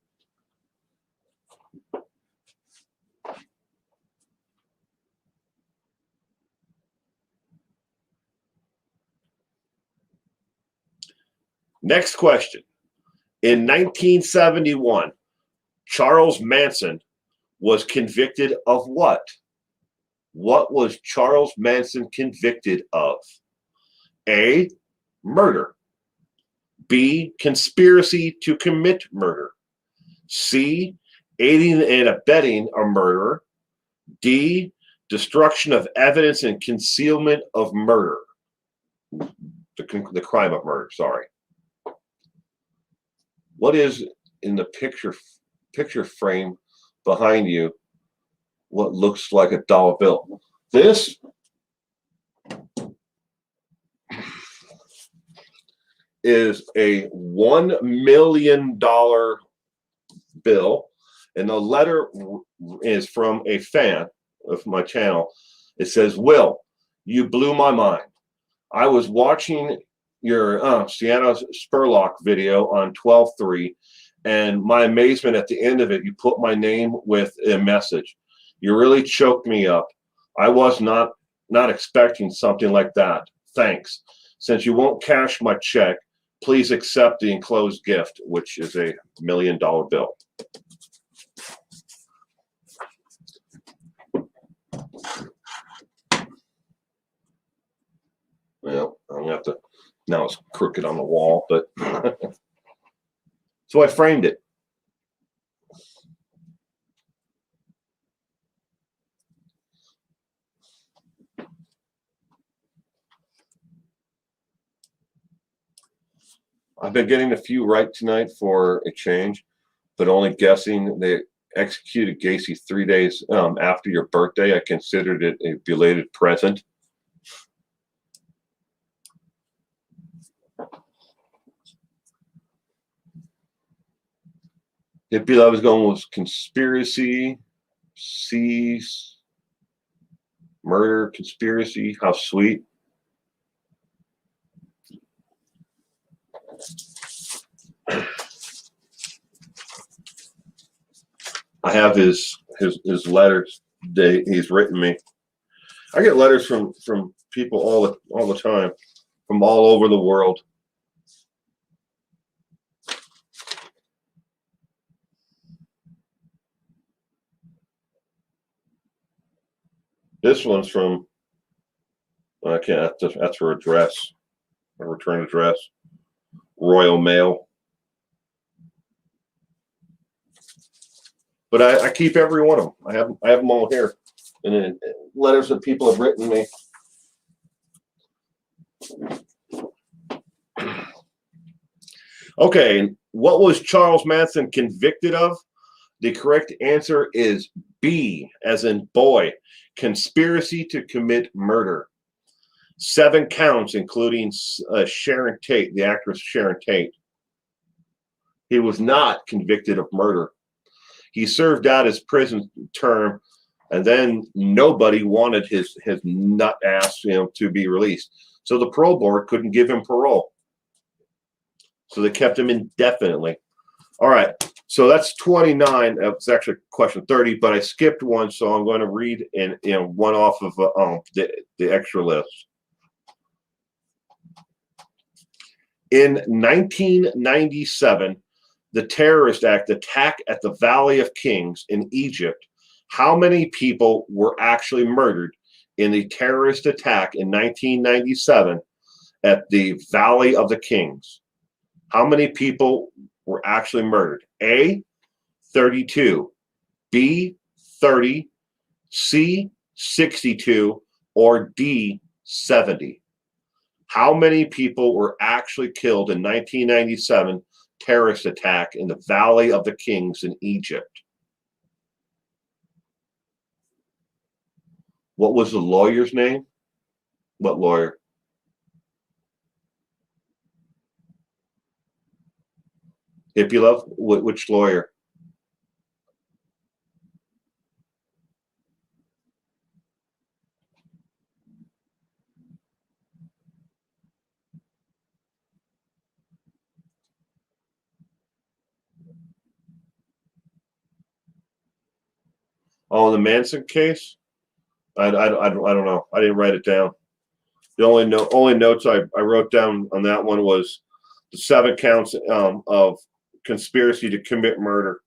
Next question. In 1971, Charles Manson was convicted of what? What was Charles Manson convicted of? A, murder. B, conspiracy to commit murder. C, aiding and abetting a murderer. D, destruction of evidence and concealment of murder. The crime of murder, sorry. What is in the picture frame behind you what looks like a dollar bill? This is a $1 million bill, and the letter is from a fan of my channel. It says, "Will, you blew my mind. I was watching your Sienna Spurlock video on 12/3, and my amazement at the end of it, you put my name with a message. You really choked me up. I was not expecting something like that. Thanks. Since you won't cash my check, please accept the enclosed gift," which is a $1 million bill. Well, I'm gonna have to. Now it's crooked on the wall, but so I framed it. I've been getting a few right tonight for a change, but only guessing. They executed Gacy 3 days after your birthday. I considered it a belated present. I was going with conspiracy, C, murder, conspiracy. How sweet. I have his letters that he's written me. I get letters from people all the time, from all over the world. This one's from, I can't, that's her address, her return address, Royal Mail. But I keep every one of them. I have them all here, and letters that people have written me. Okay, what was Charles Manson convicted of? The correct answer is B, as in boy, conspiracy to commit murder. 7 counts, including Sharon Tate, the actress Sharon Tate. He was not convicted of murder. He served out his prison term, and then nobody wanted his nut ass, to be released. So the parole board couldn't give him parole. So they kept him indefinitely. All right. So that's 29. It's actually question 30, but I skipped one, so I'm going to read one off of the extra list. In 1997, the terrorist act attack at the Valley of Kings in Egypt. How many people were actually murdered in the terrorist attack in 1997 at the Valley of the Kings? How many people were actually murdered? A, 32, B, 30, C, 62, or D, 70? How many people were actually killed in 1997 terrorist attack in the Valley of the Kings in Egypt? What was the lawyer's name? What lawyer? Hippie Love? Which lawyer? Oh, the Manson case? I don't know. I didn't write it down. The only notes I wrote down on that one was the 7 counts of conspiracy to commit murder,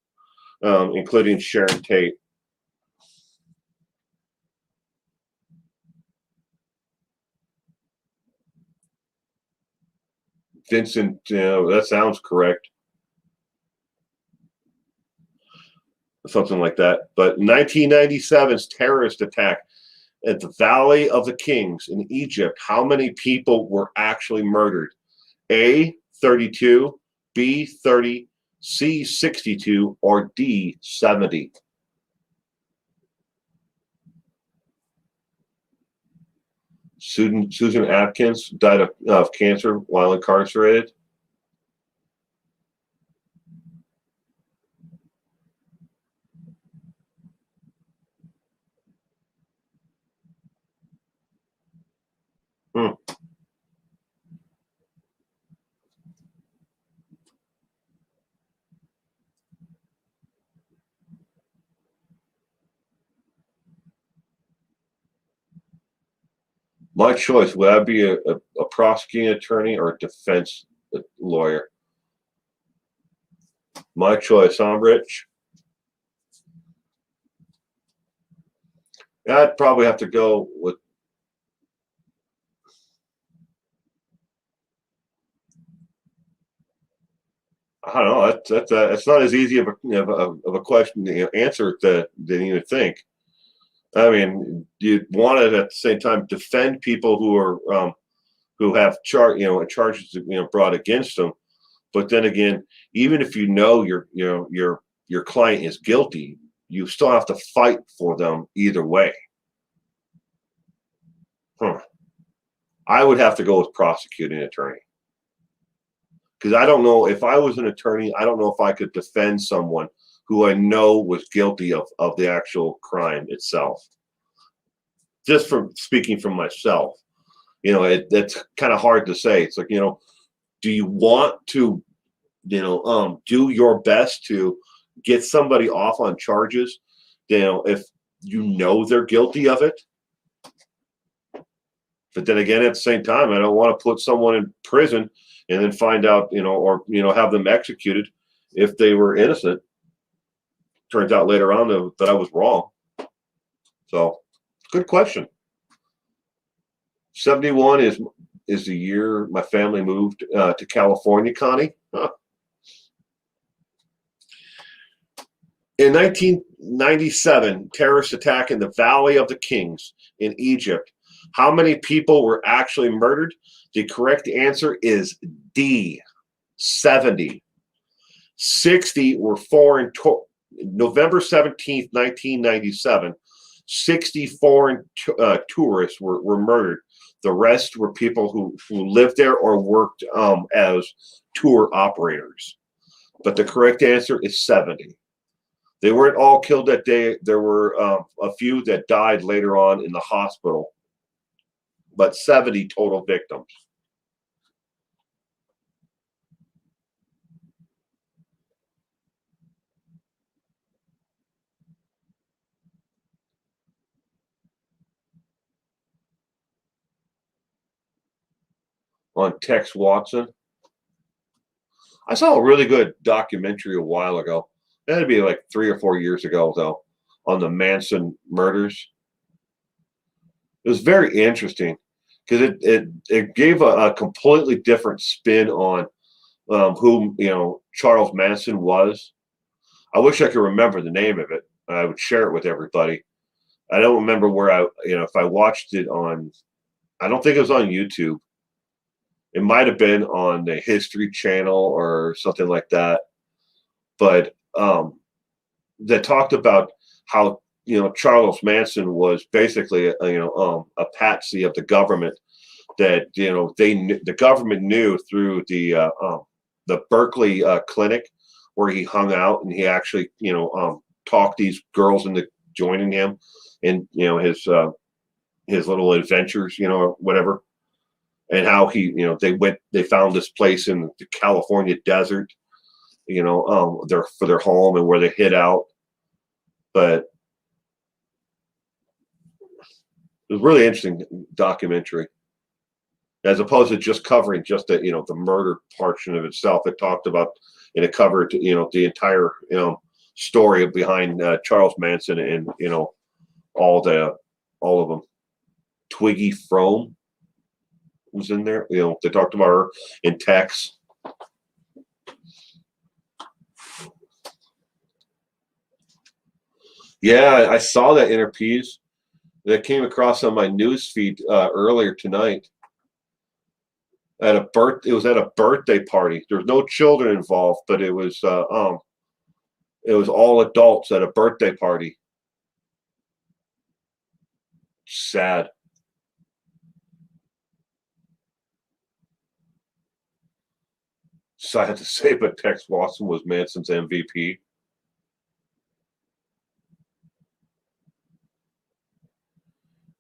including Sharon Tate. Vincent, that sounds correct. Something like that. But 1997's terrorist attack at the Valley of the Kings in Egypt, how many people were actually murdered? A, 32, B, 30, C, 62, or D, 70? Susan Atkins died of cancer while incarcerated. Hmm. My choice, would I be a prosecuting attorney or a defense lawyer? My choice, huh, Rich? I'd probably have to go with. I don't know. It's not as easy of a question to answer than you would think. I mean, you want to at the same time defend people who are who have charges brought against them. But then again, even if you know your client is guilty, you still have to fight for them either way. Huh. I would have to go with prosecuting attorney because I don't know if I was an attorney, I don't know if I could defend someone who I know was guilty of the actual crime itself. Just from speaking from myself, it's kind of hard to say. It's like, do you want to, do your best to get somebody off on charges, if they're guilty of it? But then again, at the same time, I don't want to put someone in prison and then find out, or have them executed if they were innocent. Turns out later on that I was wrong. So, good question. 71 is the year my family moved to California, Connie. Huh. In 1997, terrorist attack in the Valley of the Kings in Egypt. How many people were actually murdered? The correct answer is D, 70. 60 were foreign. November 17th, 1997, 60 foreign tourists were murdered. The rest were people who lived there or worked as tour operators. But the correct answer is 70. They weren't all killed that day. There were a few that died later on in the hospital, but 70 total victims. On Tex Watson. I saw a really good documentary a while ago. It had to be like 3 or 4 years ago, though, on the Manson murders. It was very interesting because it gave a completely different spin on who Charles Manson was. I wish I could remember the name of it. I would share it with everybody. I don't remember where if I watched it on. I don't think it was on YouTube. It might have been on the History Channel or something like that. But that talked about how Charles Manson was basically a patsy of the government that the government knew through the Berkeley clinic where he hung out, and he actually talked these girls into joining him in his little adventures, or whatever, and how they found this place in the California desert, for their home and where they hid out. But it was a really interesting documentary, as opposed to just covering just the murder portion of itself. It talked about, and it covered the entire story behind Charles Manson, and all of them. Twiggy Frome was in there. They talked about her in Tex. Yeah, I saw that interpiece. That came across on my news feed earlier tonight. It was at a birthday party. There was no children involved, but it was all adults at a birthday party. Sad. Sad to say, but Tex Watson was Manson's MVP.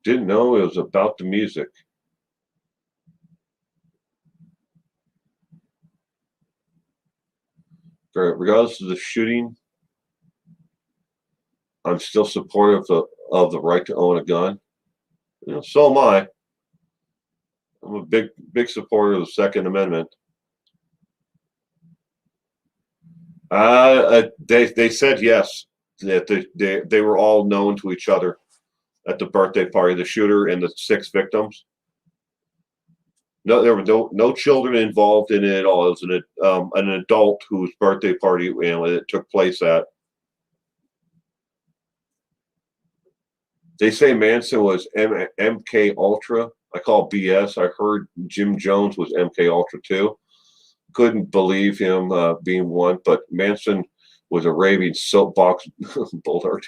Didn't know it was about the music. Regardless of the shooting, I'm still supportive of the right to own a gun. So am I. I'm a big supporter of the Second Amendment. They said yes, that they were all known to each other at the birthday party, the shooter and the 6 victims. No, there were no children involved in it at all. It was an adult whose birthday party it took place at. They say Manson was MK Ultra. I call BS. I heard Jim Jones was MK Ultra too. Couldn't believe him being one, but Manson was a raving soapbox bullard.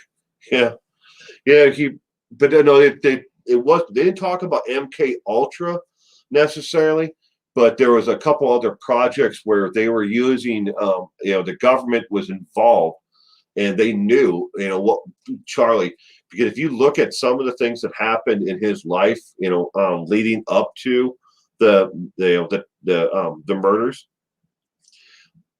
Yeah. But no, they didn't talk about MK Ultra necessarily, but there was a couple other projects where they were using, the government was involved, and they knew, what Charlie. Because if you look at some of the things that happened in his life, leading up to the murders,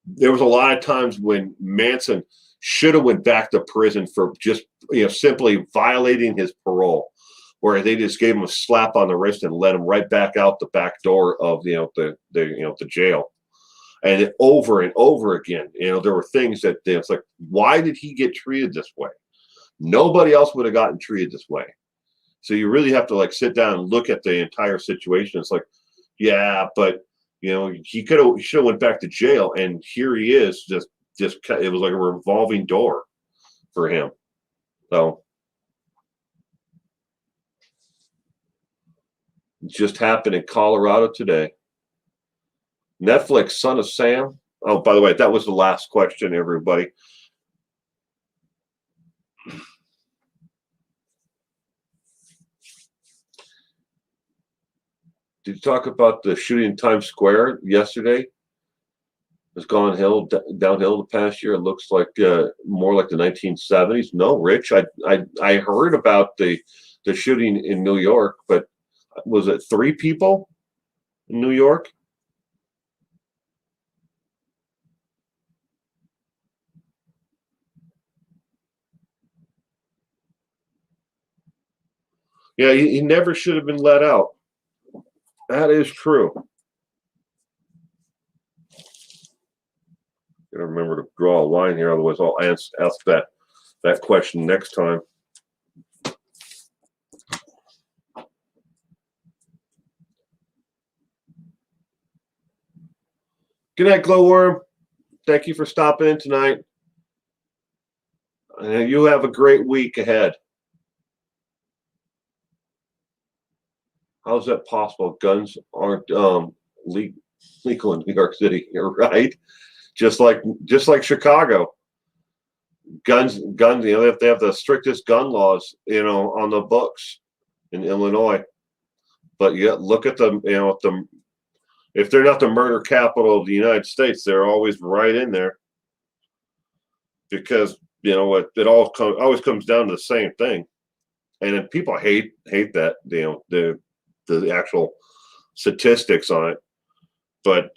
there was a lot of times when Manson should have went back to prison for just simply violating his parole, where they just gave him a slap on the wrist and let him right back out the back door of the jail. And over and over again, there were things that it's like, why did he get treated this way? Nobody else would have gotten treated this way. So you really have to sit down and look at the entire situation. It's like, yeah, but he should have went back to jail, and here he is. Just it was like a revolving door for him. So it just happened in Colorado today. Netflix, Son of Sam. Oh, by the way, that was the last question, everybody. Did you talk about the shooting in Times Square yesterday? It's gone downhill the past year. It looks like more like the 1970s. No, Rich, I heard about the shooting in New York, but was it 3 people in New York? Yeah, he never should have been let out. That is true. Gotta remember to draw a line here, otherwise I'll ask that question next time. Good night, Glowworm. Thank you for stopping in tonight. You have a great week ahead. How's that possible? Guns aren't legal in New York City, right? Just like Chicago. guns. They have the strictest gun laws, on the books in Illinois. But yet, look at them. If they're not the murder capital of the United States, they're always right in there. Because what it always comes down to the same thing, and then people hate that the actual statistics on it. But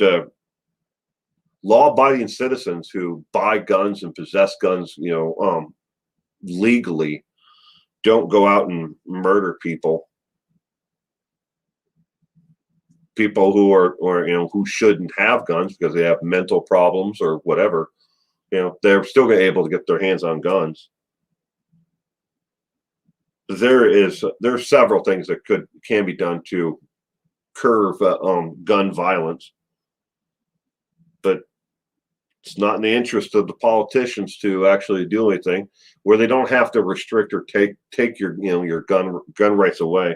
law-abiding citizens who buy guns and possess guns, legally, don't go out and murder people. People who are, or who shouldn't have guns because they have mental problems or whatever. They're still able to get their hands on guns. There's several things that can be done to curb gun violence, but it's not in the interest of the politicians to actually do anything where they don't have to restrict or take your your gun rights away.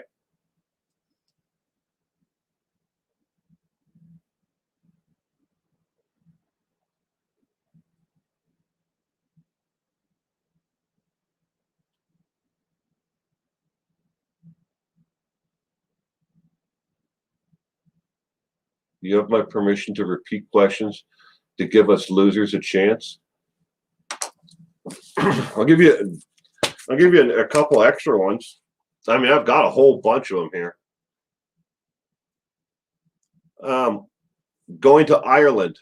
You have my permission to repeat questions to give us losers a chance. I'll give you a couple extra ones. I mean, I've got a whole bunch of them here. Going to Ireland.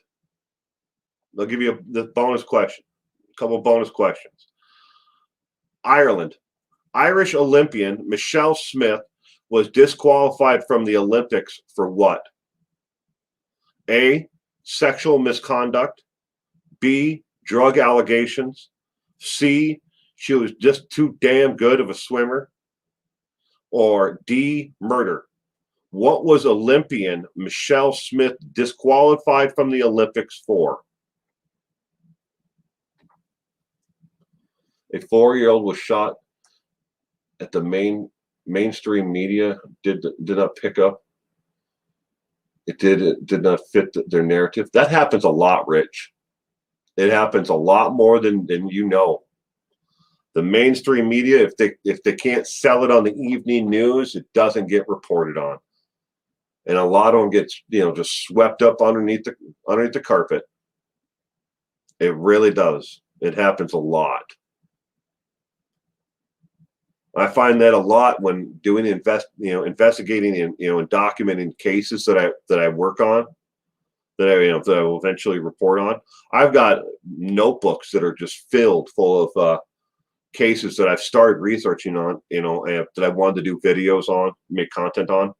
I'll give you the bonus question. A couple bonus questions. Ireland. Irish Olympian Michelle Smith was disqualified from the Olympics for what? A, sexual misconduct. B, drug allegations. C, she was just too damn good of a swimmer. Or D, murder. What was Olympian Michelle Smith disqualified from the Olympics for? A 4-year-old was shot at the mainstream media did not pick up. It did not fit their narrative. That happens a lot, Rich. It happens a lot more than you know. The mainstream media, if they can't sell it on the evening news, it doesn't get reported on, and a lot of them get just swept up underneath the carpet. It really does. It happens a lot. I find that a lot when doing investigating and and documenting cases that I work on, that I will eventually report on. I've got notebooks that are just filled full of cases that I've started researching on, and that I wanted to do videos on, make content on,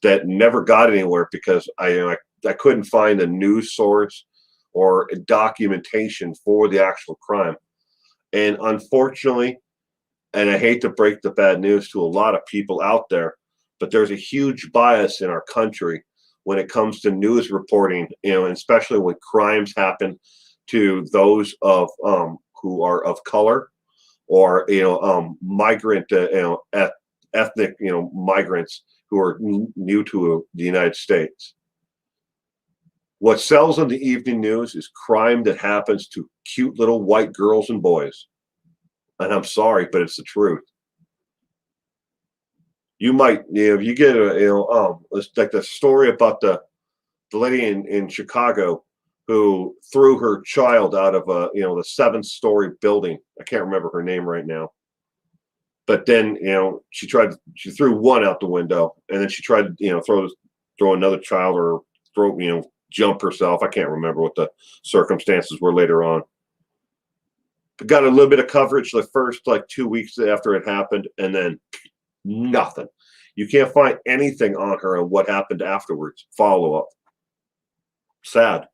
that never got anywhere because I couldn't find a news source or a documentation for the actual crime. And unfortunately, and I hate to break the bad news to a lot of people out there, but there's a huge bias in our country when it comes to news reporting, and especially when crimes happen to those of who are of color, or migrant ethnic migrants who are new to the United States. What sells on the evening news is crime that happens to cute little white girls and boys. And I'm sorry, but it's the truth. You might, if you get it's like the story about the lady in Chicago who threw her child out of the 7th-story building. I can't remember her name right now. But then, she threw one out the window, and then she tried to, throw another child, or jump herself. I can't remember what the circumstances were later on. Got a little bit of coverage the first 2 weeks after it happened, and then nothing. You can't find anything on her and what happened afterwards. Follow up. Sad,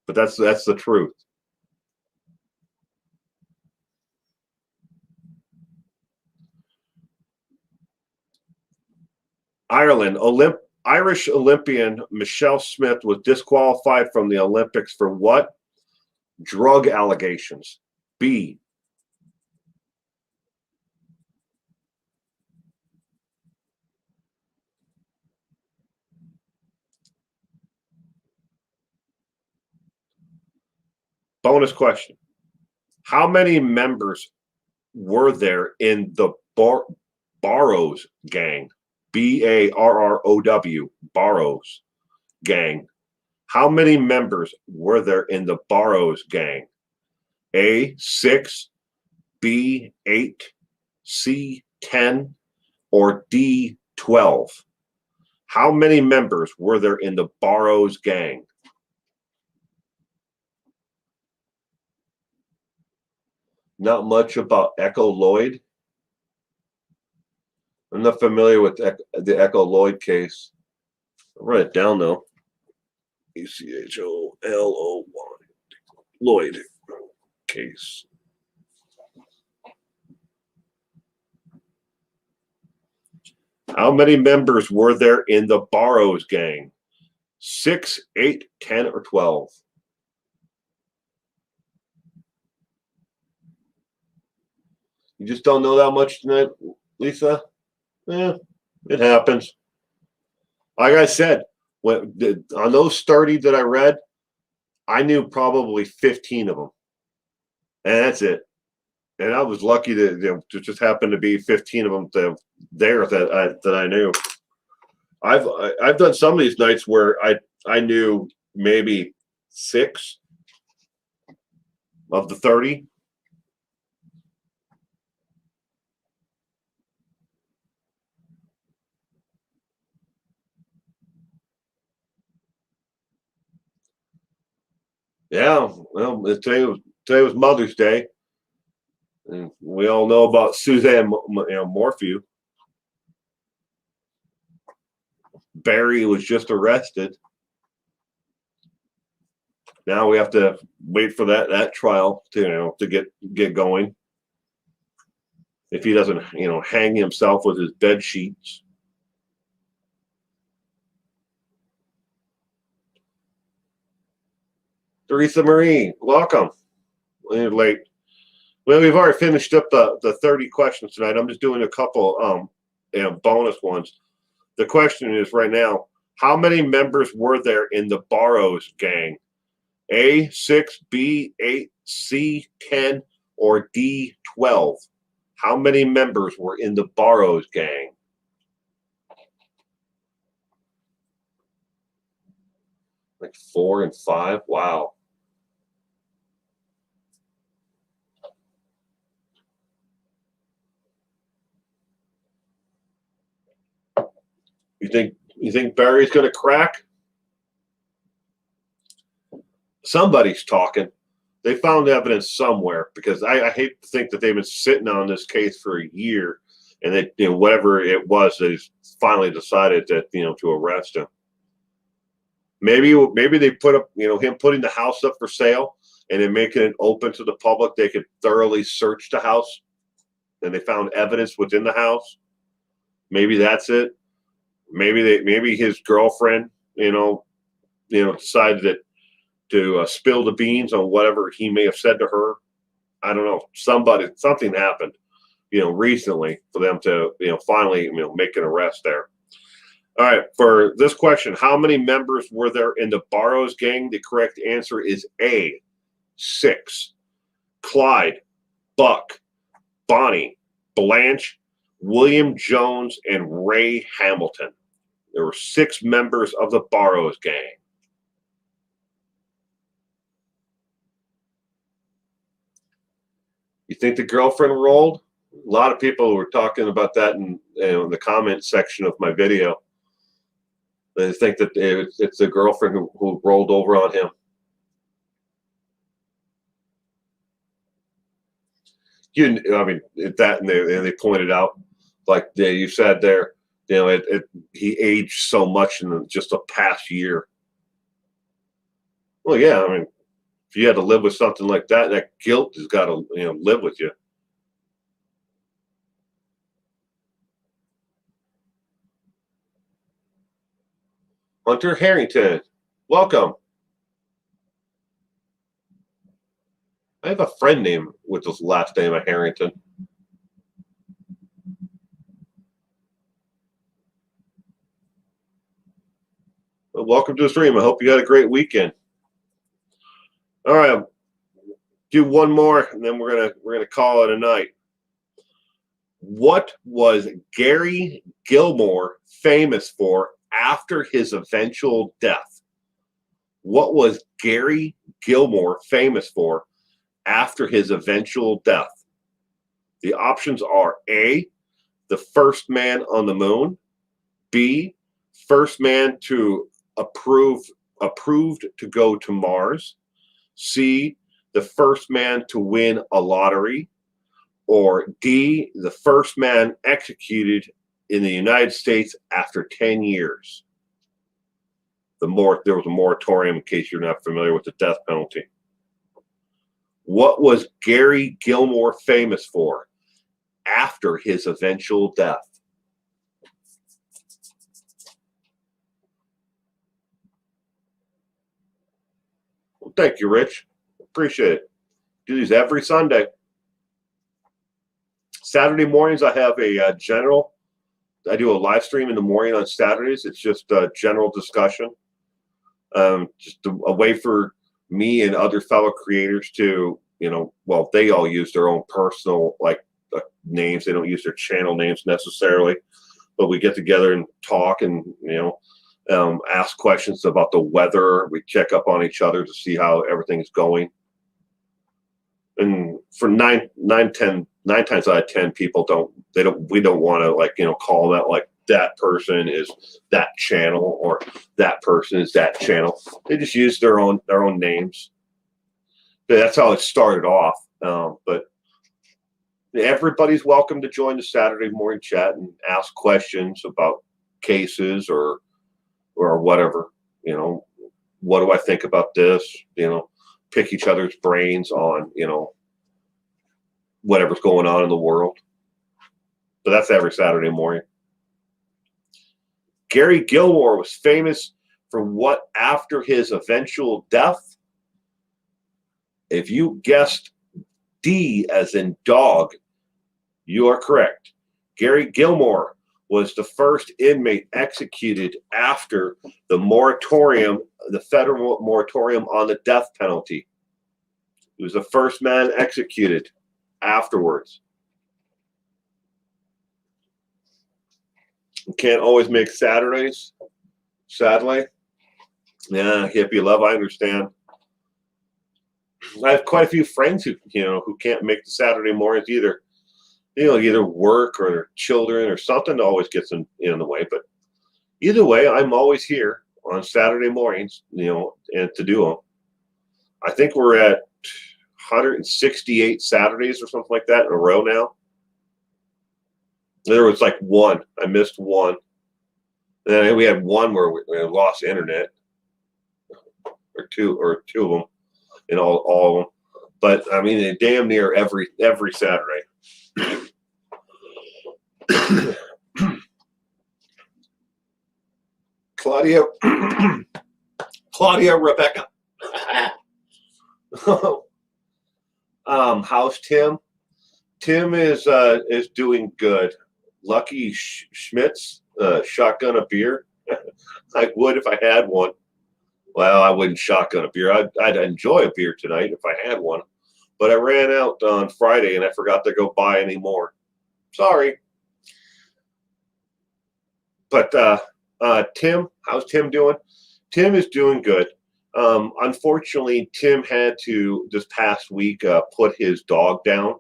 but that's the truth. Ireland. Irish Olympian Michelle Smith was disqualified from the Olympics for what? Drug allegations. B. Bonus question. How many members were there in the Barrows gang? Barrow, Barrows gang. How many members were there in the Barrows gang? A, 6, B, 8, C, 10, or D, 12? How many members were there in the Barrows gang? Not much about Echo Lloyd. I'm not familiar with the Echo Lloyd case. I'll write it down though. ECHOLOY. Lloyd case. How many members were there in the Barrows gang? 6, 8, 10, or 12? You just don't know that much tonight, Lisa? It happens. Like I said, on those 30 that I read, I knew probably 15 of them. And that's it. And I was lucky to just happen to be 15 of them there that I knew. I've done some of these nights where I knew maybe 6 of the 30. Yeah, well, today was Mother's Day, and we all know about Suzanne Morphew. Barry was just arrested. Now we have to wait for that trial to get going. If he doesn't hang himself with his bed sheets. Teresa Marie, welcome. We're late. Well, we've already finished up the 30 questions tonight. I'm just doing a couple bonus ones. The question is right now, how many members were there in the Barrows gang? A, 6, B, 8, C, 10, or D, 12? How many members were in the Barrows gang? Like 4 and 5? Wow. You think Barry's going to crack? Somebody's talking. They found evidence somewhere, because I hate to think that they've been sitting on this case for a year, and that whatever it was, they finally decided that to arrest him. Maybe they put up him putting the house up for sale and then making it open to the public. They could thoroughly search the house, and they found evidence within the house. Maybe that's it. Maybe his girlfriend decided to spill the beans on whatever he may have said to her. I don't know. Something happened, recently for them to, finally, make an arrest there. All right. For this question, how many members were there in the Barrows gang? The correct answer is A, 6. Clyde, Buck, Bonnie, Blanche, William Jones, and Ray Hamilton. There were 6 members of the Barrows gang. You think the girlfriend rolled? A lot of people were talking about that in the comment section of my video. They think that it's the girlfriend who rolled over on him. That, and they pointed out, like you said there, he aged so much in just the past year. Well, yeah, if you had to live with something like that, that guilt has got to live with you. Hunter Harrington, welcome. I have a friend named with this last name of Harrington. Well, welcome to the stream. I hope you had a great weekend. All right. Do one more, and then we're gonna call it a night. What was Gary Gilmore famous for after his eventual death? What was Gary Gilmore famous for after his eventual death? The options are A, the first man on the moon, B, first man to approved to go to Mars, C, the first man to win a lottery, or D, the first man executed in the United States after 10 years. There was a moratorium, in case you're not familiar with the death penalty. What was Gary Gilmore famous for after his eventual death? Well, thank you, Rich. Appreciate it. Do these every Sunday. Saturday mornings, I have a general. I do a live stream in the morning on Saturdays. It's just a general discussion, just a way for me and other fellow creators to, well, they all use their own personal names. They don't use their channel names necessarily, but we get together and talk and ask questions about the weather. We check up on each other to see how everything's going. And for nine times out of 10, people we don't want to call that that person is that channel or that person is that channel. They just use their own names. But that's how it started off. But everybody's welcome to join the Saturday morning chat and ask questions about cases or whatever. What do I think about this? Pick each other's brains on whatever's going on in the world. But that's every Saturday morning. Gary Gilmore was famous for what after his eventual death? If you guessed D as in dog, you are correct. Gary Gilmore was the first inmate executed after the federal moratorium on the death penalty. He was the first man executed afterwards. You can't always make Saturdays, sadly. Yeah, hippie love, I understand. I have quite a few friends who can't make the Saturday mornings either. Either work or their children or something always gets in the way. But either way, I'm always here on Saturday mornings, and to do them. I think we're at 168 Saturdays or something like that in a row now. There was one. I missed one. And then we had one where we lost internet, or two of them, in all of them. But I mean, damn near every Saturday. Claudia Rebecca. How's Tim? Tim is doing good. Lucky Schmitz, shotgun a beer. I would if I had one. Well, I wouldn't shotgun a beer. I'd enjoy a beer tonight if I had one, but I ran out on Friday and I forgot to go buy any more. Sorry. But Tim, how's Tim doing? Tim is doing good. Unfortunately, Tim had to this past week put his dog down.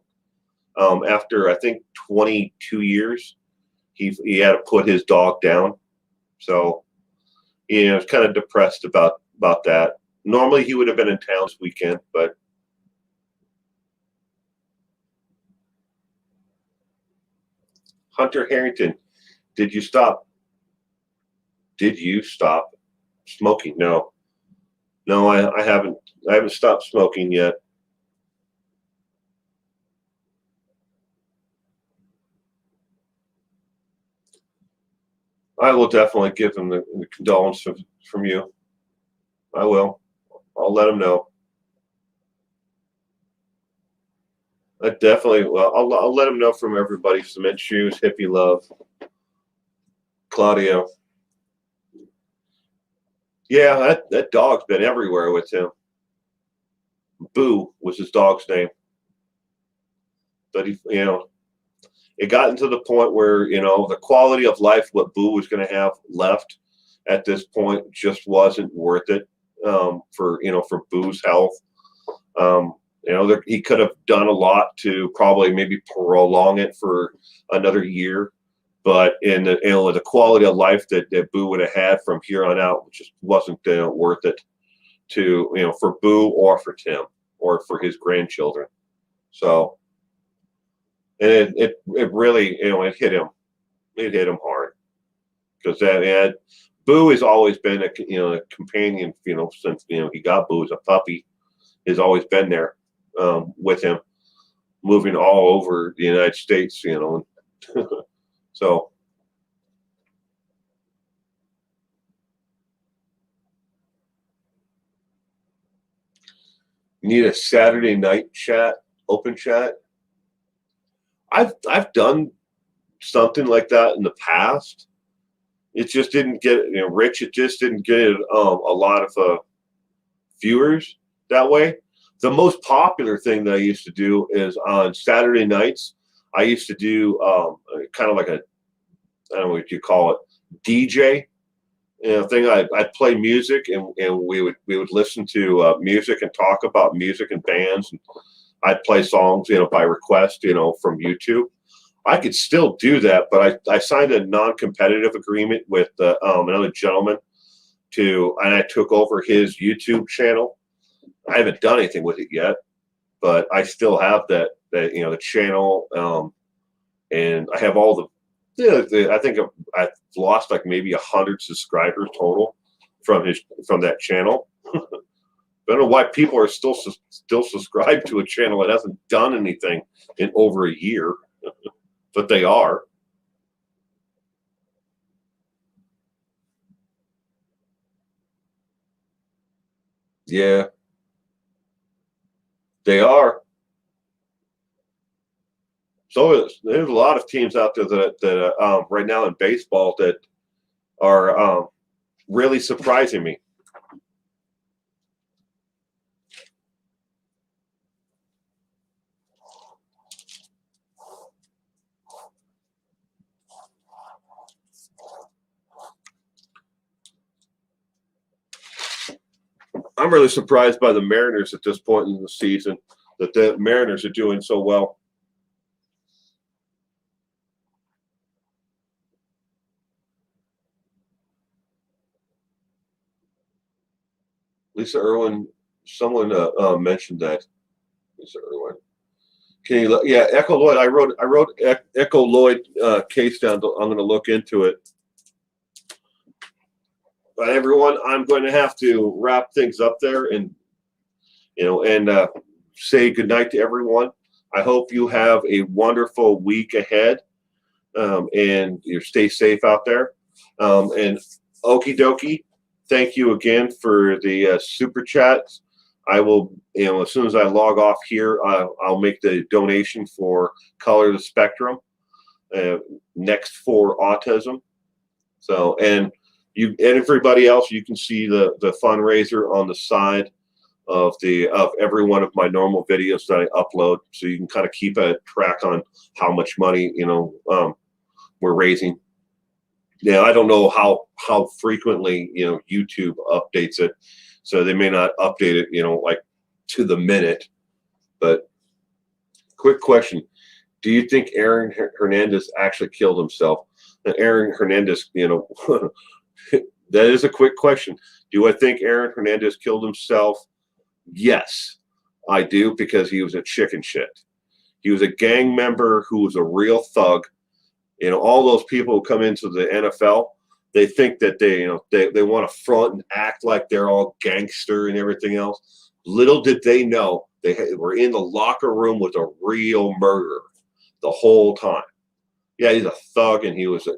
After I think 22 years, he had to put his dog down. So, I was kind of depressed about that. Normally, he would have been in town this weekend, but Hunter Harrington, did you stop smoking? No, I haven't stopped smoking yet. I will definitely give him the condolence from you. I will. I'll let him know. I definitely. Well, I'll let him know from everybody. Cement Shoes, Hippie Love, Claudio. Yeah, that dog's been everywhere with him. Boo was his dog's name. But he, it got into the point where, the quality of life, what Boo was going to have left at this point just wasn't worth it for Boo's health. He could have done a lot to probably maybe prolong it for another year. But in the quality of life that Boo would have had from here on out just wasn't worth it for Boo or for Tim or for his grandchildren. So, and it really, it hit him. It hit him hard because Boo has always been a companion, since he got Boo as a puppy. He's always been there with him, moving all over the United States, So you need a Saturday night chat, open chat. I've done something like that in the past. It just didn't get Rich. It just didn't get a lot of viewers that way. The most popular thing that I used to do is on Saturday nights. I used to do kind of like I don't know what you call it, DJ thing. I'd play music and we would listen to music and talk about music and bands. And I'd play songs by request from YouTube. I could still do that, but I signed a non-competitive agreement with another gentleman and I took over his YouTube channel. I haven't done anything with it yet, but I still have that the channel, and I have all I think I've lost like maybe 100 subscribers total from that channel. I don't know why people are still subscribed to a channel that hasn't done anything in over a year, but they are. Yeah, they are. So there's a lot of teams out there that right now in baseball that are really surprising me. I'm really surprised by the Mariners at this point in the season, that the Mariners are doing so well. Lisa Irwin, someone mentioned that. Lisa Irwin. Can you? Yeah, Echo Lloyd. I wrote Echo Lloyd case down. I'm going to look into it. But everyone, I'm going to have to wrap things up there and say goodnight to everyone. I hope you have a wonderful week ahead, and you stay safe out there. And okie dokie, thank you again for the super chats. I will, as soon as I log off here, I'll make the donation for Color the Spectrum, next for autism. So, and everybody else, you can see the fundraiser on the side of every one of my normal videos that I upload, so you can kind of keep a track on how much money we're raising. Yeah, I don't know how frequently YouTube updates it, so they may not update it like to the minute. But quick question: do you think Aaron Hernandez actually killed himself? And Aaron Hernandez, that is a quick question. Do I think Aaron Hernandez killed himself? Yes, I do, because he was a chicken shit. He was a gang member who was a real thug. All those people who come into the NFL, they think that they want to front and act like they're all gangster and everything else. Little did they know they were in the locker room with a real murderer the whole time. Yeah, he's a thug, and he was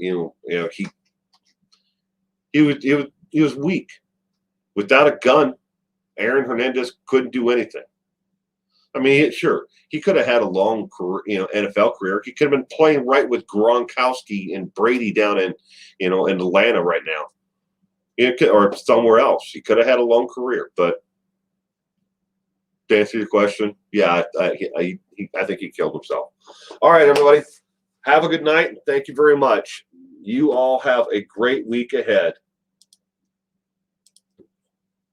he was weak. Without a gun, Aaron Hernandez couldn't do anything. I mean, sure, he could have had a long career, NFL career. He could have been playing right with Gronkowski and Brady down in Atlanta right now, or somewhere else. He could have had a long career, but To answer your question, yeah, I think he killed himself. All right, everybody. Have a good night. Thank you very much. You all have a great week ahead.